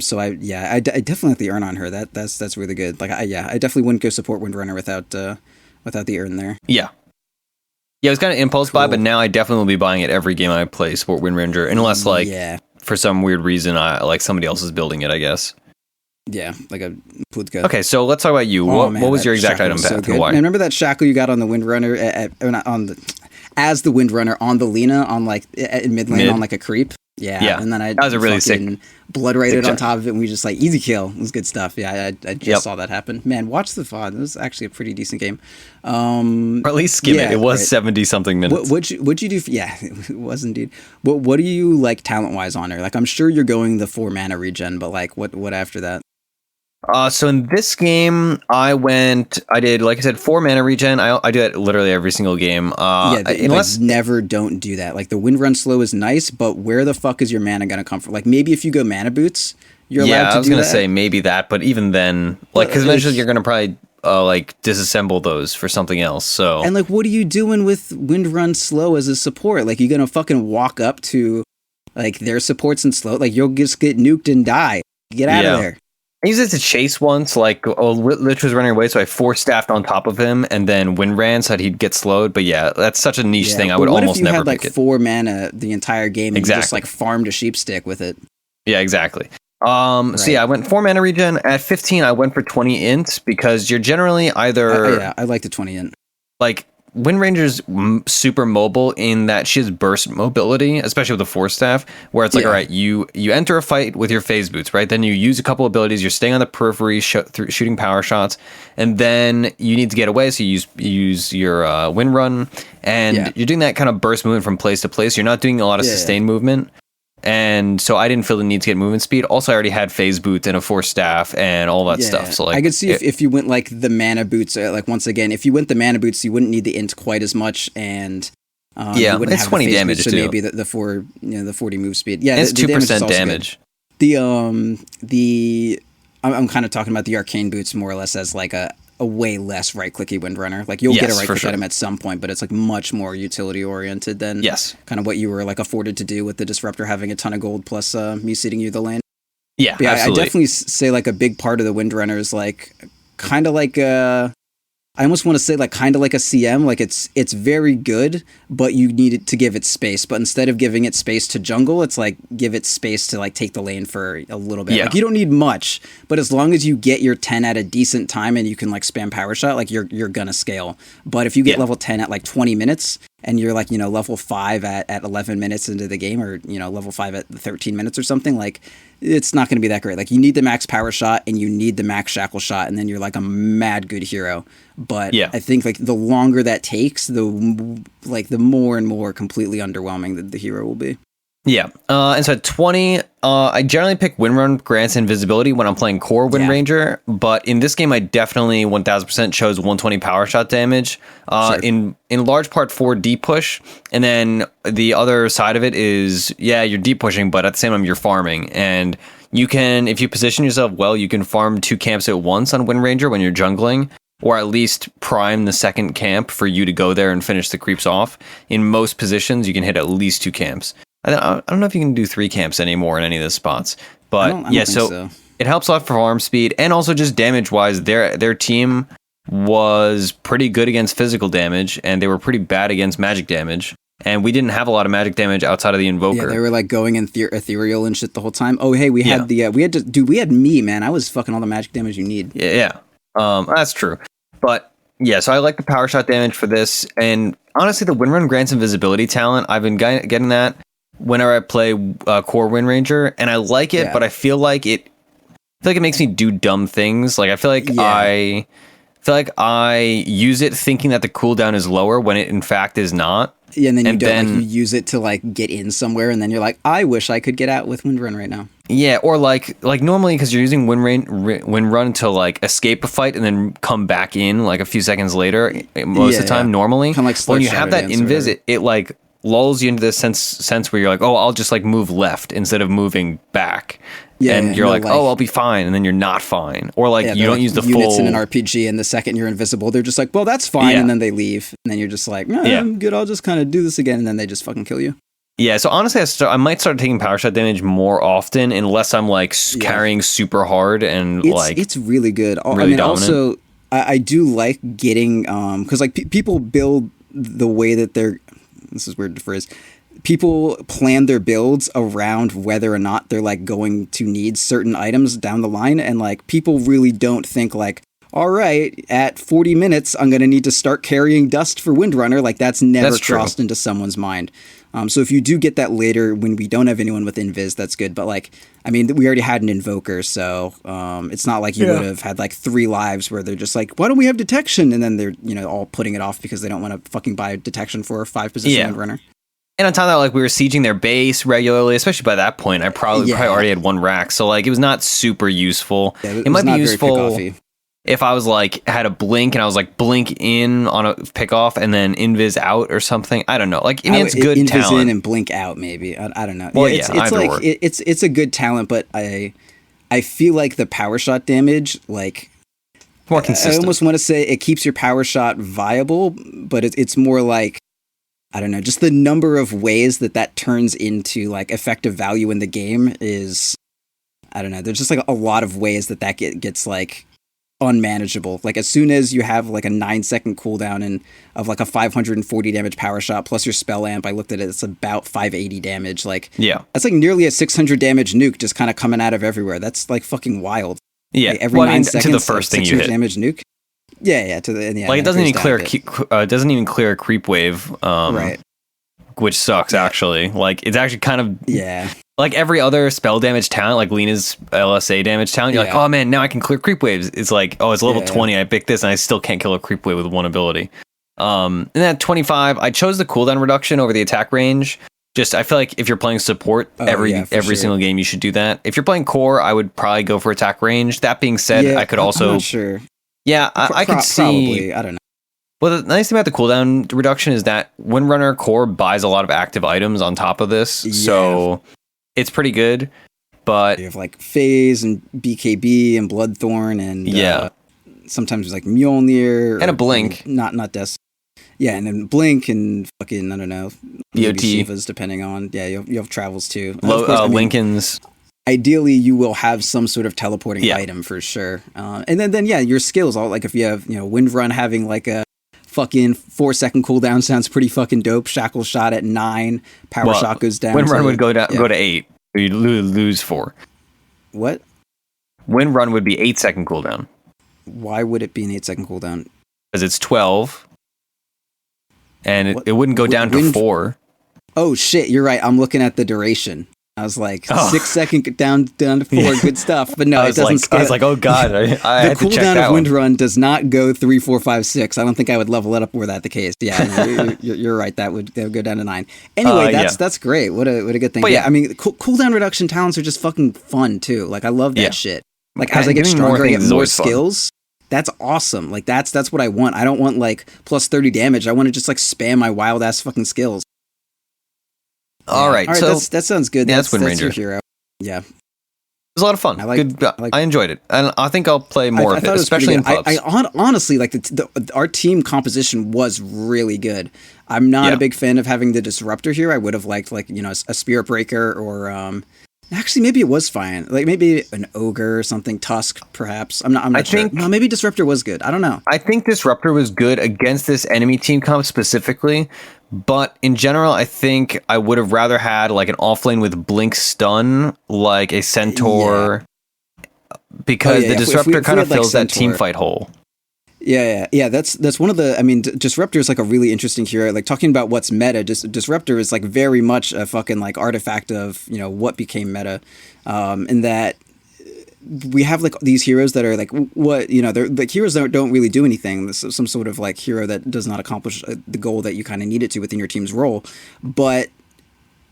So I definitely have the urn on her. That's really good. Like I definitely wouldn't go support Windrunner without the urn there. Yeah, it was kind of impulse buy, but now I definitely will be buying it every game I play support Windranger, unless like for some weird reason I like somebody else is building it, I guess. Yeah, like a Pudka. Okay, so let's talk about you. What was your exact item path and why? Remember that shackle you got on the Windrunner as the Windrunner on the Lina on like in mid lane on like a creep? Yeah, and then that was a really sick blood rated on top of it, and we just like easy kill. It was good stuff. Yeah, I just saw that happen. Man, watch the VOD. It was actually a pretty decent game. Or at least skim it. It was 70 something minutes. What'd you do? It was indeed. What do you like talent wise on her? Like I'm sure you're going the 4 mana regen, but like what after that? So in this game, I did, like I said, 4 mana regen. I do that literally every single game. Never don't do that. Like the wind run slow is nice, but where the fuck is your mana gonna come from? Like maybe if you go mana boots, you're allowed to do that. Yeah, I was gonna say maybe that, but even then, like, because eventually you're gonna probably like disassemble those for something else. So and like, what are you doing with wind run slow as a support? Like, you gonna fucking walk up to like their supports and slow? Like, you'll just get nuked and die. Get out of there. I used it to chase once, like, Lich was running away, so I force-staffed on top of him, and then wind ran so that he'd get slowed. But yeah, that's such a niche thing, I would almost never pick it. What if you had, like, 4 mana the entire game and you just, like, farmed a sheep stick with it? Yeah, exactly. So yeah, I went 4 mana regen. At 15, I went for 20 int, because you're generally either... I like the 20 int. Like, Windranger's super mobile in that she has burst mobility, especially with the Force Staff, where it's like, all right, you enter a fight with your phase boots, right? Then you use a couple abilities, you're staying on the periphery, shooting power shots, and then you need to get away, so you use your wind run, and you're doing that kind of burst movement from place to place. You're not doing a lot of sustained movement. And so I didn't feel the need to get movement speed. Also, I already had phase boots and a force staff and all that stuff. So like, I could see if you went like the mana boots, like once again, if you went the mana boots, you wouldn't need the int quite as much, and you wouldn't it's have 20 the phase damage boots, so too. maybe the 40 move speed. Yeah, it's the 2% damage. I'm kind of talking about the arcane boots more or less as like a way less right-clicky Windrunner. Like you'll get a right-click item at some point, but it's like much more utility-oriented than kind of what you were like afforded to do with the Disruptor having a ton of gold plus me seating you the lane. Yeah, but yeah, absolutely. I definitely say like a big part of the Windrunner is like kind of like I almost want to say like kind of like a CM, like it's very good, but you need it to give it space. But instead of giving it space to jungle, it's like give it space to like take the lane for a little bit. Like you don't need much, but as long as you get your 10 at a decent time and you can like spam power shot, like you're gonna scale. But if you get level 10 at like 20 minutes and you're like, level 5 at 11 minutes into the game, or level 5 at 13 minutes or something, like it's not going to be that great. Like you need the max power shot and you need the max shackle shot, and then you're like a mad good hero. But I think like the longer that takes, the more and more completely underwhelming the hero will be. Yeah, and so at 20, I generally pick Windrun grants invisibility when I'm playing core Windranger, but in this game I definitely 1000% chose 120 power shot damage, in large part for deep push, and then the other side of it is, you're deep pushing, but at the same time you're farming, and you can, if you position yourself well, you can farm 2 camps at once on Windranger when you're jungling, or at least prime the second camp for you to go there and finish the creeps off. In most positions, you can hit at least 2 camps. I don't know if you can do 3 camps anymore in any of the spots, but I don't think so. It helps a lot for farm speed, and also just damage wise. Their team was pretty good against physical damage, and they were pretty bad against magic damage. And we didn't have a lot of magic damage outside of the Invoker. Yeah, they were like going in ethereal and shit the whole time. Oh hey, we had we had me, man. I was fucking all the magic damage you need. Yeah, that's true. But yeah, so I like the power shot damage for this, and honestly, the Windrun grants invisibility talent. I've been getting that whenever I play core Windranger, and I like it, but I feel like it makes me do dumb things. Like I feel like I use it thinking that the cooldown is lower when it in fact is not. Yeah, and then you use it to like get in somewhere, and then you're like, I wish I could get out with Windrun right now. Yeah, or like normally because you're using Windrun to like escape a fight and then come back in like a few seconds later most of the time normally. Kind of like when you have that invis, it like lulls you into this sense where you're like, oh, I'll just like move left instead of moving back. Yeah, and you're like, oh, I'll be fine, and then you're not fine, or like you don't use the units full in an RPG, and the second you're invisible, they're just like, well, that's fine, and then they leave, and then you're just like, I'm good, I'll just kind of do this again, and then they just fucking kill you. Yeah, so honestly, I might start taking power shot damage more often, unless I'm like carrying super hard and it's really good. Really dominant. Also, I do like getting because like people build the way that they're. This is weird to phrase. People plan their builds around whether or not they're like going to need certain items down the line, and like people really don't think like, all right, at 40 minutes I'm going to need to start carrying dust for Windrunner. Like that's never crossed into someone's mind. So if you do get that later when we don't have anyone with invis, that's good. But like, I mean, we already had an invoker, so it's not like you would have had like 3 lives where they're just like, why don't we have detection? And then they're all putting it off because they don't want to fucking buy detection for a 5 position Windrunner. And on top of that, like we were sieging their base regularly, especially by that point. I probably already had 1 rack, so like it was not super useful. Yeah, it might be useful if I was like had a blink and I was like blink in on a pick off and then invis out or something. I don't know. Like I mean, it's good talent. Invis in and blink out, maybe. I don't know. Well, it's like it's a good talent, but I feel like the power shot damage, like more consistent. I almost want to say it keeps your power shot viable, but it's more like, I don't know, just the number of ways that turns into like effective value in the game is, I don't know. There's just like a lot of ways that gets like unmanageable. Like as soon as you have like a 9-second cooldown and of like a 540 damage power shot plus your spell amp, I looked at it, it's about 580 damage. Like that's like nearly a 600 damage nuke just kind of coming out of everywhere. That's like fucking wild. Yeah, like every 9 seconds to the first thing you hit damage nuke. Yeah, like it doesn't even clear a creep wave, right? Which sucks actually. Like it's actually kind of like every other spell damage talent, like Lena's LSA damage talent. You're like, oh man, now I can clear creep waves. It's like, oh, it's level 20. I picked this, and I still can't kill a creep wave with 1 ability. And then at 25, I chose the cooldown reduction over the attack range. Just I feel like if you're playing support every sure. single game, you should do that. If you're playing core, I would probably go for attack range. That being said, I could also. I'm not sure. Yeah, I could see. Probably. I don't know. Well, the nice thing about the cooldown reduction is that Windrunner core buys a lot of active items on top of this, so it's pretty good. But you have like Phase and BKB and Bloodthorn and sometimes like Mjolnir and a Blink, not Des. Yeah, and then Blink and fucking I don't know BOT Shivas depending on you have travels too. Lincolns. Ideally, you will have some sort of teleporting item for sure, and then your skills. All like if you have Windrun having like a fucking 4-second cooldown sounds pretty fucking dope. Shackle shot at 9, power shot goes down. Windrun would go to 8. You lose 4. What? Windrun would be 8-second cooldown. Why would it be an 8-second cooldown? Because it's 12, and it wouldn't go down to 4. Oh shit, you're right. I'm looking at the duration. I was like 6 second down to 4, good stuff. But no, it doesn't scale. I was like, oh god, I the had to check that cooldown of Windrun does not go 3, 4, 5, 6. I don't think I would level it up were that the case. Yeah, you're right. That would go down to 9. Anyway, that's great. What a good thing. But I mean, cooldown reduction talents are just fucking fun too. Like I love that shit. Like as I get stronger, I get more skills. That's awesome. Like that's what I want. I don't want like plus 30 damage. I want to just like spam my wild ass fucking skills. All right, so that sounds good. Yeah, that's Windranger. That's your hero. Yeah, it was a lot of fun. I enjoyed it, and I think I'll play more of it, especially in pubs. Honestly, like our team composition was really good. I'm not a big fan of having the Disruptor here. I would have liked like a Spirit Breaker or actually maybe it was fine. Like maybe an Ogre or something, Tusk perhaps. I'm not sure. No, maybe Disruptor was good. I don't know. I think Disruptor was good against this enemy team comp specifically. But in general, I think I would have rather had like an offlane with Blink Stun, like a Centaur, because the Disruptor kind of fills that team fight hole. Yeah. That's one of the. I mean, Disruptor is like a really interesting hero. Like talking about what's meta, Disruptor is like very much a fucking like artifact of what became meta, in that. We have like these heroes that are like they're like heroes that don't really do anything. This is some sort of like hero that does not accomplish the goal that you kind of need it to within your team's role. But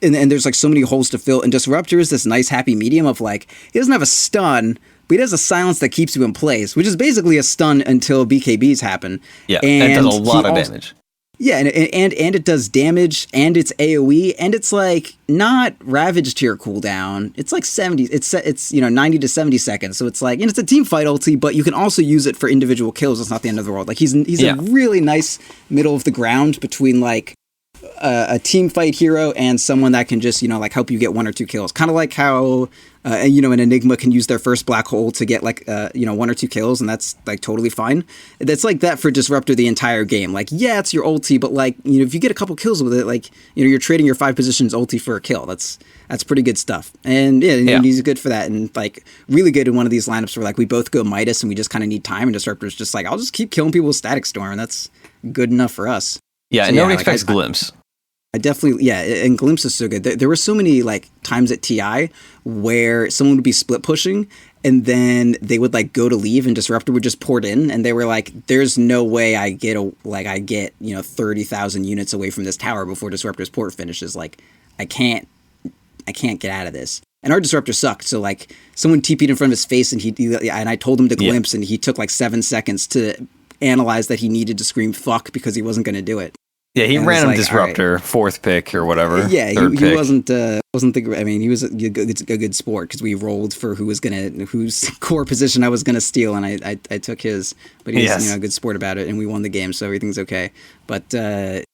and there's like so many holes to fill. And Disruptor is this nice happy medium of like he doesn't have a stun, but he has a silence that keeps you in place, which is basically a stun until BKBs happen. Yeah, and it does a lot of damage. Yeah, and it does damage, and it's AoE, and it's like not Ravage tier cooldown. It's like 70. It's 90 to 70 seconds. So it's like it's a team fight ulti, but you can also use it for individual kills. It's not the end of the world. Like he's a really nice middle of the ground between like a team fight hero and someone that can just like help you get 1 or 2 kills. Kind of like how an Enigma can use their first black hole to get like 1 or 2 kills, and that's like totally fine. That's like that for Disruptor the entire game. Like it's your ulti, but like if you get a couple kills with it, like you're trading your 5 positions ulti for a kill. That's pretty good stuff. And and he's good for that, and like really good in one of these lineups where like we both go Midas and we just kind of need time, and Disruptor's just like I'll just keep killing people with Static Storm, and that's good enough for us. Yeah, and nobody expects Glimpse. I definitely, and Glimpse is so good. There were so many like times at TI where someone would be split pushing and then they would like go to leave and Disruptor would just port in, and they were like, "There's no way I get 30,000 units away from this tower before Disruptor's port finishes. Like, I can't get out of this." And our Disruptor sucked. So like someone TP'd in front of his face and I told him to Glimpse, and he took like 7 seconds to analyze that he needed to scream fuck because he wasn't going to do it. Yeah, he ran him Disruptor, right. 4th pick or whatever. Yeah, he wasn't the. I mean, he was a good sport because we rolled for whose core position I was gonna steal, and I took his. But he was a good sport about it, and we won the game, so everything's okay. But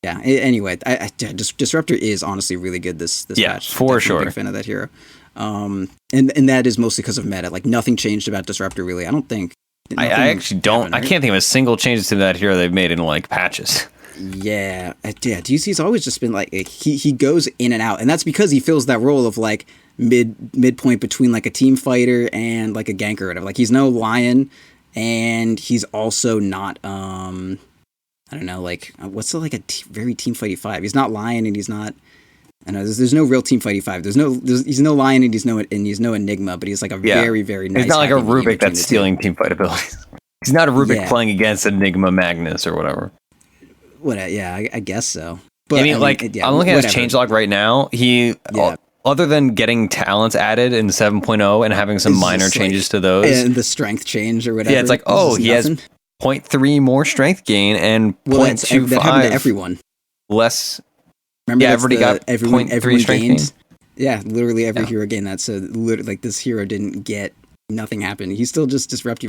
anyway, Disruptor is honestly really good this match. For sure. I'm a big fan of that hero, and that is mostly because of meta. Like nothing changed about Disruptor really. I don't think. I actually don't. Right? I can't think of a single change to that hero they've made in like patches. Yeah. DC's always just been like he goes in and out, and that's because he fills that role of like midpoint between like a team fighter and like a ganker or whatever. Like he's no Lion, and he's also not I don't know, like what's the, like a very team fighty 5. He's not Lion, and he's not. I know there's no real team fighty 5. He's no Lion, and he's no Enigma, but he's like a very very nice. He's not like a Rubik that's stealing team fight abilities. He's not a Rubik playing against Enigma Magnus or whatever. I guess so. But I mean, like, yeah, I'm looking at his whatever. changelog right now. Other than getting talents added in 7.0 and having some It's minor just, changes like, to those. and the strength change or whatever. Yeah, it's like, just he has nothing. 0.3 more strength gain and Well, that happened to 0.25 everyone. less. Remember, Yeah, that's everybody got everyone 0.3 strength gained. gain. Yeah, literally every hero gained that. So, like, this hero didn't get nothing happened. He still just disrupt.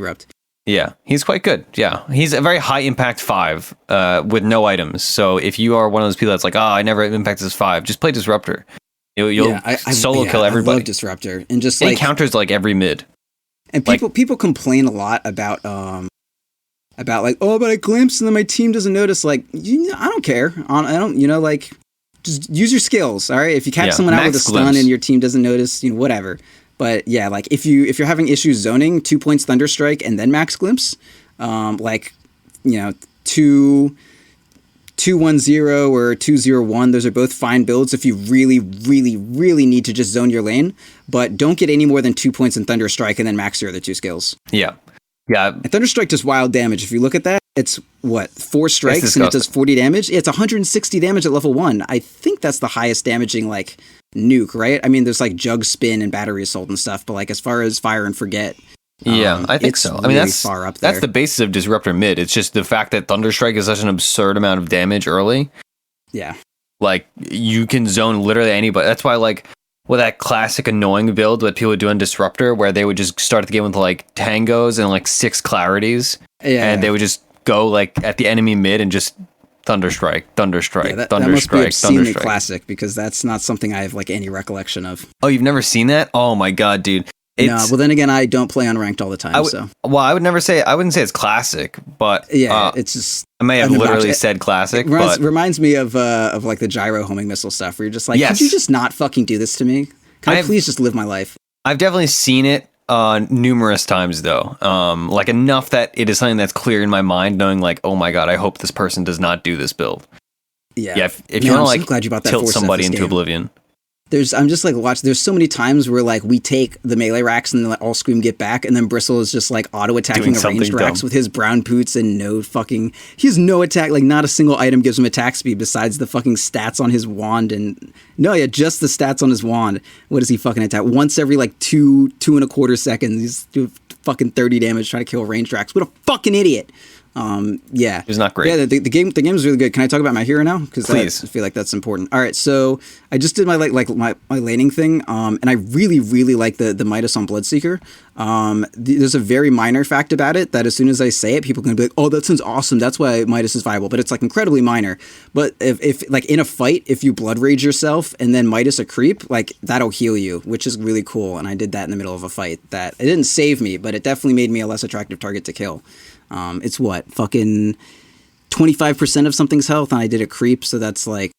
Yeah, he's quite good. Yeah, he's a very high impact 5 with no items. So if you are one of those people that's like, I never impacted this 5, just play Disruptor. You'll solo kill everybody. I love Disruptor, and just he like counters like every mid. And people complain a lot about like, but I glimpse and then my team doesn't notice. Like, I don't care. I don't, like, just use your skills. All right. If you catch someone out with a stun and your team doesn't notice, whatever. But yeah, like if you're having issues zoning, 2 points Thunderstrike and then max glimpse, 2-1-0 or 2-0-1, those are both fine builds if you really, really, really need to just zone your lane, but don't get any more than 2 points in Thunderstrike and then max your other 2 skills. Yeah. Yeah. And Thunderstrike does wild damage. If you look at that, it's 4 strikes and it does 40 damage. It's 160 damage at level 1. I think that's the highest damaging like nuke, right? I mean, there's like Jug Spin and Battery Assault and stuff, but like as far as Fire and Forget, I think so. I mean, that's far up there. That's the basis of Disruptor mid. It's just the fact that Thunderstrike is such an absurd amount of damage early. Yeah. Like, you can zone literally anybody. That's why, like, with that classic annoying build that people would do on Disruptor, where they would just start the game with, like, tangos and, like, 6 clarities. Yeah. And they would just go, like, at the enemy mid and just Thunderstrike. That must be obscenely classic, because that's not something I have, like, any recollection of. Oh, you've never seen that? Oh, my God, dude. No, well then again, I don't play unranked all the time. Well, I wouldn't say it's classic, but it's just I may have literally said classic. It reminds me of like the gyro homing missile stuff, where you're just like, could you just not fucking do this to me? Can I please just live my life? I've definitely seen it numerous times though, like enough that it is something that's clear in my mind, knowing like, oh my God, I hope this person does not do this build. Yeah. If you want to like glad you brought that tilt somebody into oblivion. I'm just like, there's so many times where like we take the melee racks and then let all Scream get back, and then Bristle is just like auto attacking a ranged racks with his brown poots and he has no attack, like not a single item gives him attack speed besides the fucking stats on his wand, and just the stats on his wand. What does he fucking attack? Once every like 2.25 seconds, he's doing fucking 30 damage trying to kill ranged racks. What a fucking idiot. It's not great. Yeah, the game is really good. Can I talk about my hero now? Because I feel like that's important. All right, so I just did my my laning thing, and I really, really like the Midas on Bloodseeker. There's a very minor fact about it that as soon as I say it, people can be like, "Oh, that sounds awesome. That's why Midas is viable." But it's like incredibly minor. But if like in a fight, if you blood rage yourself and then Midas a creep, like that'll heal you, which is really cool. And I did that in the middle of a fight. That it didn't save me, but it definitely made me a less attractive target to kill. It's fucking 25% of something's health, and I did a creep, so that's like,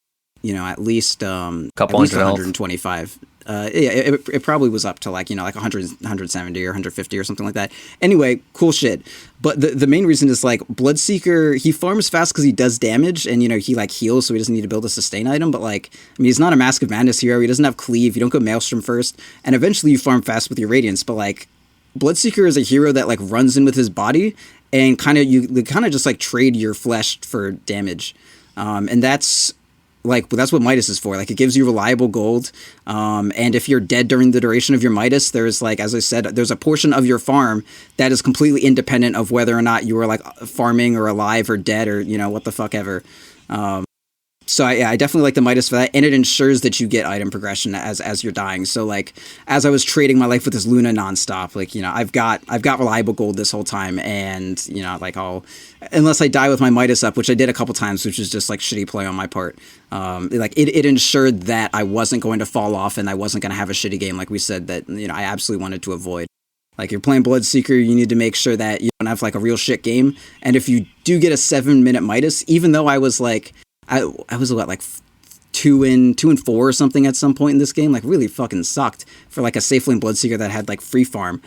at least couple at least 125. It probably was up to like, like 100, 170 or 150 or something like that. Anyway, cool shit. But the main reason is like Bloodseeker, he farms fast because he does damage, and he like heals, so he doesn't need to build a sustain item. But like, I mean, he's not a Mask of Madness hero. He doesn't have cleave. You don't go Maelstrom first, and eventually you farm fast with your Radiance. But like, Bloodseeker is a hero that like runs in with his body, and you just like trade your flesh for damage, and that's what Midas is for. Like, it gives you reliable gold, and if you're dead during the duration of your Midas, there's like, as I said, there's a portion of your farm that is completely independent of whether or not you are like farming or alive or dead or what the fuck ever. So I definitely like the Midas for that, and it ensures that you get item progression as you're dying. So like, as I was trading my life with this Luna nonstop, like I've got reliable gold this whole time, and like unless I die with my Midas up, which I did a couple times, which is just like shitty play on my part. Like it ensured that I wasn't going to fall off and I wasn't going to have a shitty game, like we said that I absolutely wanted to avoid. Like, you're playing Bloodseeker, you need to make sure that you don't have like a real shit game, and if you do get a 7-minute Midas, even though I was like. I was like 2 and 4 or something at some point in this game, like really fucking sucked for like a safe lane Bloodseeker that had like free farm.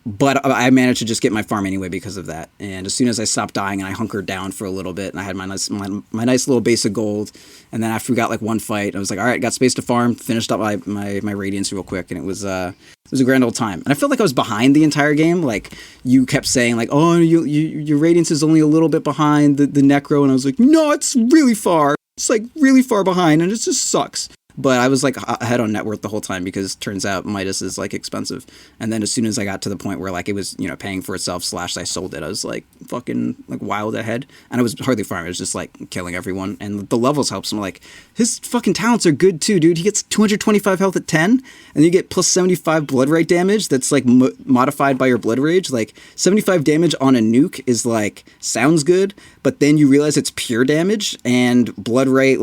But I managed to just get my farm anyway because of that. And as soon as I stopped dying and I hunkered down for a little bit and I had my nice little base of gold, and then after we got like one fight, I was like, all right, got space to farm, finished up my Radiance real quick, and it was a grand old time. And I felt like I was behind the entire game. Like, you kept saying like, oh, your Radiance is only a little bit behind the Necro, and I was like, no, it's really far. It's like really far behind, and it just sucks. But I was like ahead on net worth the whole time because it turns out Midas is like expensive. And then as soon as I got to the point where like it was, paying for itself / I sold it, I was like fucking like wild ahead. And I was hardly farming. I was just like killing everyone. And the levels helps him. Like his fucking talents are good too, dude. He gets 225 health at 10 and you get plus 75 blood rate damage. That's like modified by your blood rage. Like 75 damage on a nuke is like, sounds good. But then you realize it's pure damage and blood rate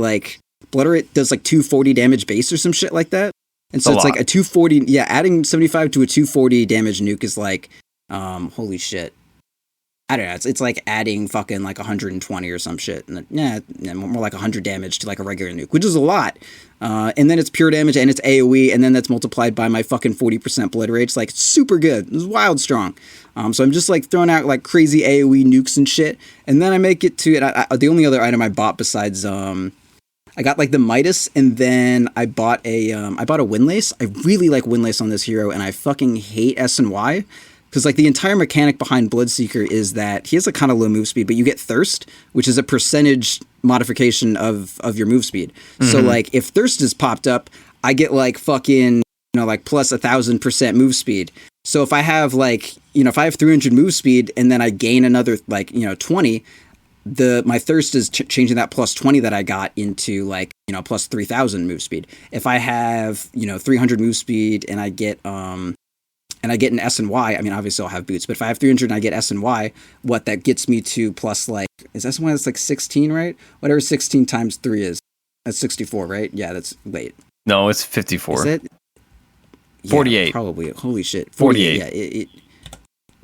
does like 240 damage base or some shit like that. And so it's like a 240. Yeah, adding 75 to a 240 damage nuke is like, holy shit. I don't know. It's like adding fucking like 120 or some shit. And more like 100 damage to like a regular nuke, which is a lot. And then it's pure damage and it's AoE. And then that's multiplied by my fucking 40% blood rage. Like it's super good. It's wild strong. So I'm just like throwing out like crazy AoE nukes and shit. And then I make it to it. The only other item I bought besides, I got like the Midas, and then I bought a Windlace. I really like Windlace on this hero, and I fucking hate S and Y because like the entire mechanic behind Bloodseeker is that he has a kind of low move speed, but you get Thirst, which is a percentage modification of your move speed. Mm-hmm. So like if Thirst is popped up, I get like fucking like plus 1,000% move speed. So if I have like if I have 300 move speed and then I gain another like 20. My Thirst is changing that plus 20 that I got into like, plus 3,000 move speed. If I have, 300 move speed and I get an S and Y, I mean, obviously I'll have boots, but if I have 300 and I get S and Y, what that gets me to plus like, is S and Y that's like 16, right? Whatever 16 times 3 is. That's 64, right? Yeah, wait. No, it's 54. Is it? Yeah, 48. Probably. Holy shit. 48. Yeah,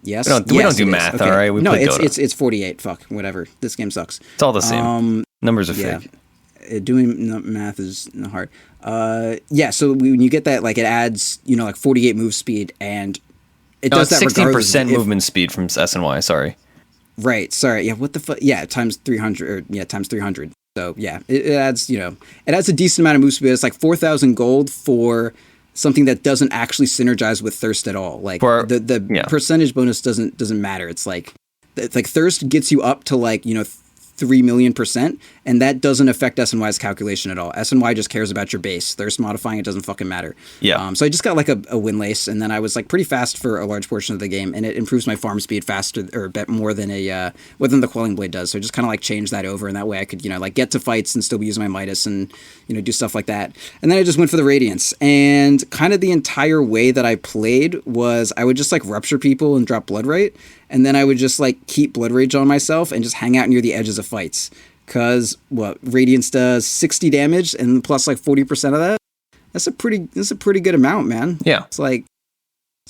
yes. We don't do math, okay. all right? We play Dota. It's 48. Fuck, whatever. This game sucks. It's all the same. Numbers are fake. Doing math is hard. So when you get that, like it adds, like 48 move speed, and it does that 16% movement speed from S and Y. Sorry. Right. Sorry. Yeah. What the fuck? Yeah. Times 300. Times 300. So yeah, it adds. It adds a decent amount of move speed. It's like 4,000 gold for something that doesn't actually synergize with Thirst at all. Like the percentage bonus doesn't matter. It's like Thirst gets you up to like 3 million %, and that doesn't affect S and Y's calculation at all. S and Y just cares about your base. Thirst modifying it doesn't fucking matter. Yeah. So I just got like a Windlace, and then I was like pretty fast for a large portion of the game, and it improves my farm speed faster or a bit more than the Quelling Blade does. So I just kind of like changed that over, and that way I could like get to fights and still be using my Midas and do stuff like that. And then I just went for the Radiance, and kind of the entire way that I played was I would just like rupture people and drop blood rate. And then I would just like keep blood rage on myself and just hang out near the edges of fights. Cause Radiance does 60 damage and plus like 40% of that. That's a pretty good amount, man. Yeah. It's like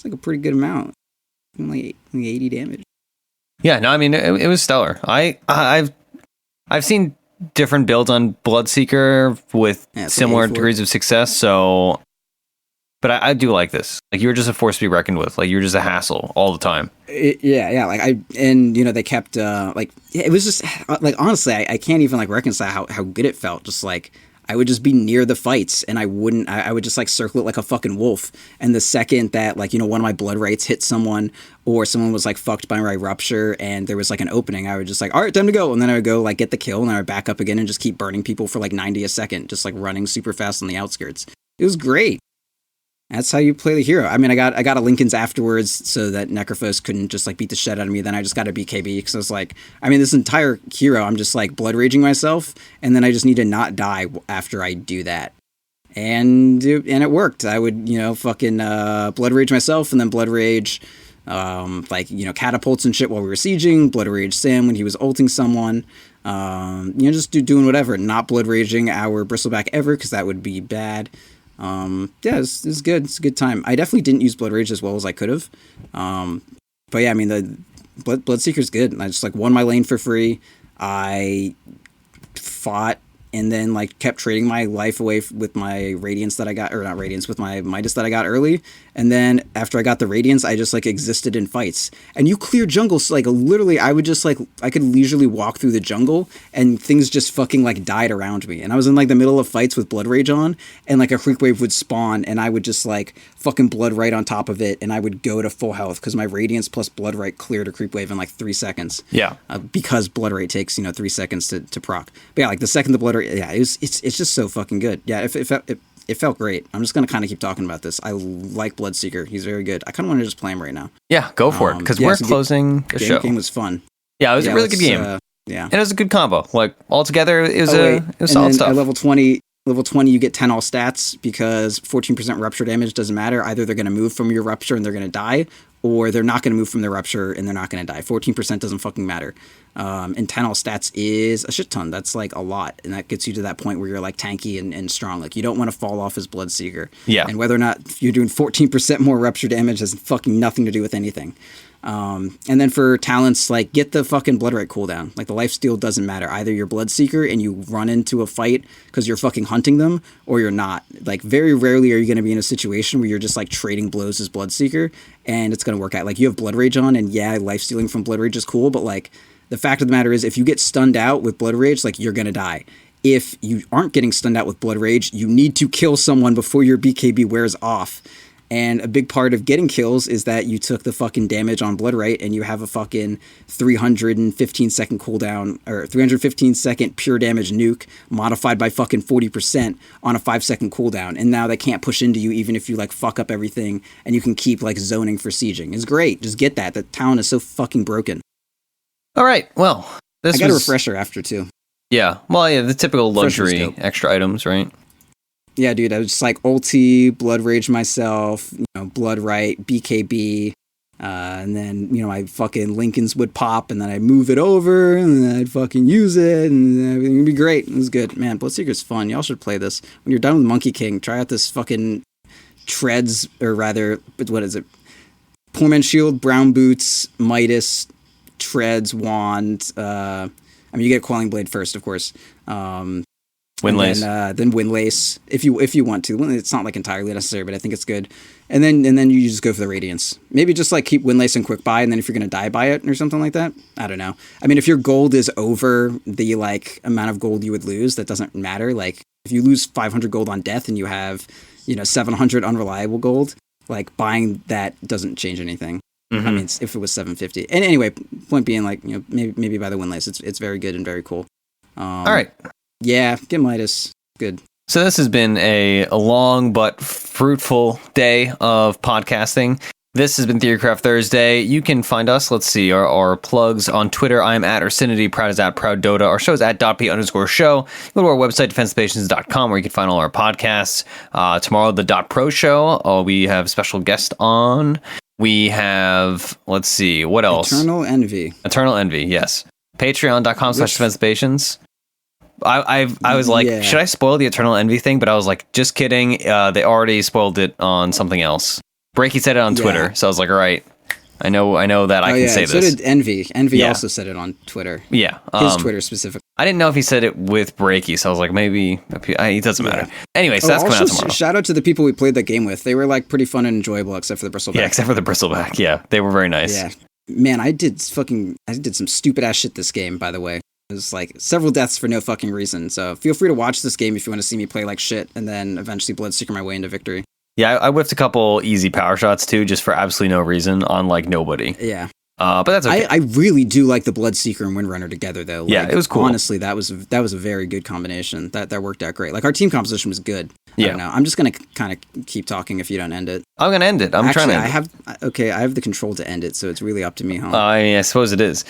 a pretty good amount. Like 80 damage. Yeah, no, I mean it was stellar. I've seen different builds on Bloodseeker with similar degrees of success, so but I do like this. Like you were just a force to be reckoned with. Like you were just a hassle all the time. Yeah. Like they kept it was just like honestly, I can't even like reconcile how good it felt. Just like I would just be near the fights and I would just like circle it like a fucking wolf. And the second that like one of my blood rates hit someone or someone was like fucked by my rupture and there was like an opening, I would just like, all right, time to go. And then I would go like get the kill and then I would back up again and just keep burning people for like 90 a second, just like running super fast on the outskirts. It was great. That's how you play the hero. I mean, I got a Lincoln's afterwards so that Necrophos couldn't just like beat the shit out of me. Then I just got a BKB because I was like, I mean, this entire hero, I'm just like blood raging myself, and then I just need to not die after I do that. And it worked. I would fucking blood rage myself, and then blood rage catapults and shit while we were sieging. Blood rage Sam when he was ulting someone. Just doing whatever. Not blood raging our bristleback ever because that would be bad. It's good. It's a good time. I definitely didn't use Blood Rage as well as I could have. But yeah, I mean, the Bloodseeker's good. I just like won my lane for free. I fought and then like kept trading my life away with my Radiance that I got, or not Radiance, with my Midas that I got early. And then after I got the Radiance, I just like existed in fights. And you clear jungles, like literally I would just like, I could leisurely walk through the jungle and things just fucking like died around me. And I was in like the middle of fights with Blood Rage on and like a Creep Wave would spawn and I would just like fucking Blood right on top of it. And I would go to full health because my Radiance plus Blood right cleared a Creep Wave in like 3 seconds. Yeah. Because Blood Rate takes, 3 seconds to proc. But yeah, like the second the Blood Rate It's just so fucking good. Yeah, it felt great. I'm just gonna kind of keep talking about this. I like Bloodseeker. He's very good. I kind of want to just play him right now. Yeah, go for it, because we're closing the show. Game was fun. Yeah, it was a really good game. And it was a good combo. Like, altogether, it was solid stuff. At level 20, you get 10 all stats because 14% rupture damage doesn't matter. Either they're going to move from your rupture and they're going to die, or they're not going to move from their rupture and they're not going to die. 14% doesn't fucking matter. And 10 all stats is a shit ton. That's like a lot. And that gets you to that point where you're like tanky and strong. Like, you don't want to fall off as Bloodseeker. Yeah. And whether or not you're doing 14% more rupture damage has fucking nothing to do with anything. And then for talents, like, get the fucking Bloodrite cooldown. Like, the lifesteal doesn't matter. Either you're Bloodseeker and you run into a fight because you're fucking hunting them, or you're not. Like, very rarely are you going to be in a situation where you're just, like, trading blows as Bloodseeker, and it's going to work out. Like, you have Blood Rage on, and yeah, lifestealing from Blood Rage is cool, but, like, the fact of the matter is, if you get stunned out with Blood Rage, like, you're going to die. If you aren't getting stunned out with Blood Rage, you need to kill someone before your BKB wears off. And a big part of getting kills is that you took the fucking damage on Bloodrite and you have a fucking 315 second cooldown, or 315 second pure damage nuke modified by fucking 40% on a 5 second cooldown. And now they can't push into you even if you like fuck up everything, and you can keep like zoning for sieging. It's great. Just get that. The town is so fucking broken. All right. Well, I got a refresher after too. Yeah. Well, yeah, the typical luxury extra items, right? Yeah, dude, I was just like ulti, Blood Rage myself, Bloodrite, BKB, and then, my fucking Lincolns would pop, and then I'd move it over, and then I'd fucking use it, and everything would be great. It was good. Man, Bloodseeker's fun. Y'all should play this. When you're done with Monkey King, try out this fucking Treads, or rather, what is it? Poor Man's Shield, Brown Boots, Midas, Treads, Wand. You get Quelling Blade first, of course. Windlace. Then Windlace, if you want to. It's not like entirely necessary, but I think it's good. And then you just go for the Radiance. Maybe just like keep Windlace and Quick Buy, and then if you're gonna die by it or something like that, I don't know. I mean, if your gold is over the like amount of gold you would lose, that doesn't matter. Like, if you lose 500 gold on death and you have 700 unreliable gold, like, buying that doesn't change anything. Mm-hmm. I mean, if it was 750. And anyway, point being, like, maybe buy the Windlace. It's very good and very cool. All right. Yeah, get Midas. Good. So this has been a long but fruitful day of podcasting. This has been Theorycraft Thursday. You can find us, let's see, our plugs on Twitter. I'm at Ursinity, Proud is at Proud Dota. Our show is at .p_show. Go to our website, defensepations.com, where you can find all our podcasts. Tomorrow, the .pro show. We have special guest on. We have, let's see, what else? Eternal Envy, yes. Patreon.com/defensepations. I was like, should I spoil the Eternal Envy thing? But I was like, just kidding. They already spoiled it on something else. Breaky said it on Twitter, so I was like, all right, I know that I can say this. So did Envy. Envy also said it on Twitter. Yeah. His Twitter specifically. I didn't know if he said it with Breaky, so I was like, maybe it doesn't matter. Anyway, so that's coming out tomorrow. Shout out to the people we played that game with. They were like pretty fun and enjoyable, except for the Bristleback. Yeah, except for the Bristleback. Yeah, they were very nice. Yeah. Man, I did some stupid ass shit this game, by the way. It was like several deaths for no fucking reason. So feel free to watch this game if you want to see me play like shit, and then eventually Bloodseeker my way into victory. Yeah, I whiffed a couple easy power shots too, just for absolutely no reason on like nobody. Yeah. But that's okay. I really do like the Bloodseeker and Windrunner together, though. Yeah, it was cool. Honestly, that was a very good combination. That worked out great. Like, our team composition was good. Yeah. I don't know. I'm just gonna kind of keep talking if you don't end it. I'm gonna end it. I'm trying to. I have the control to end it, so it's really up to me, huh? I suppose it is.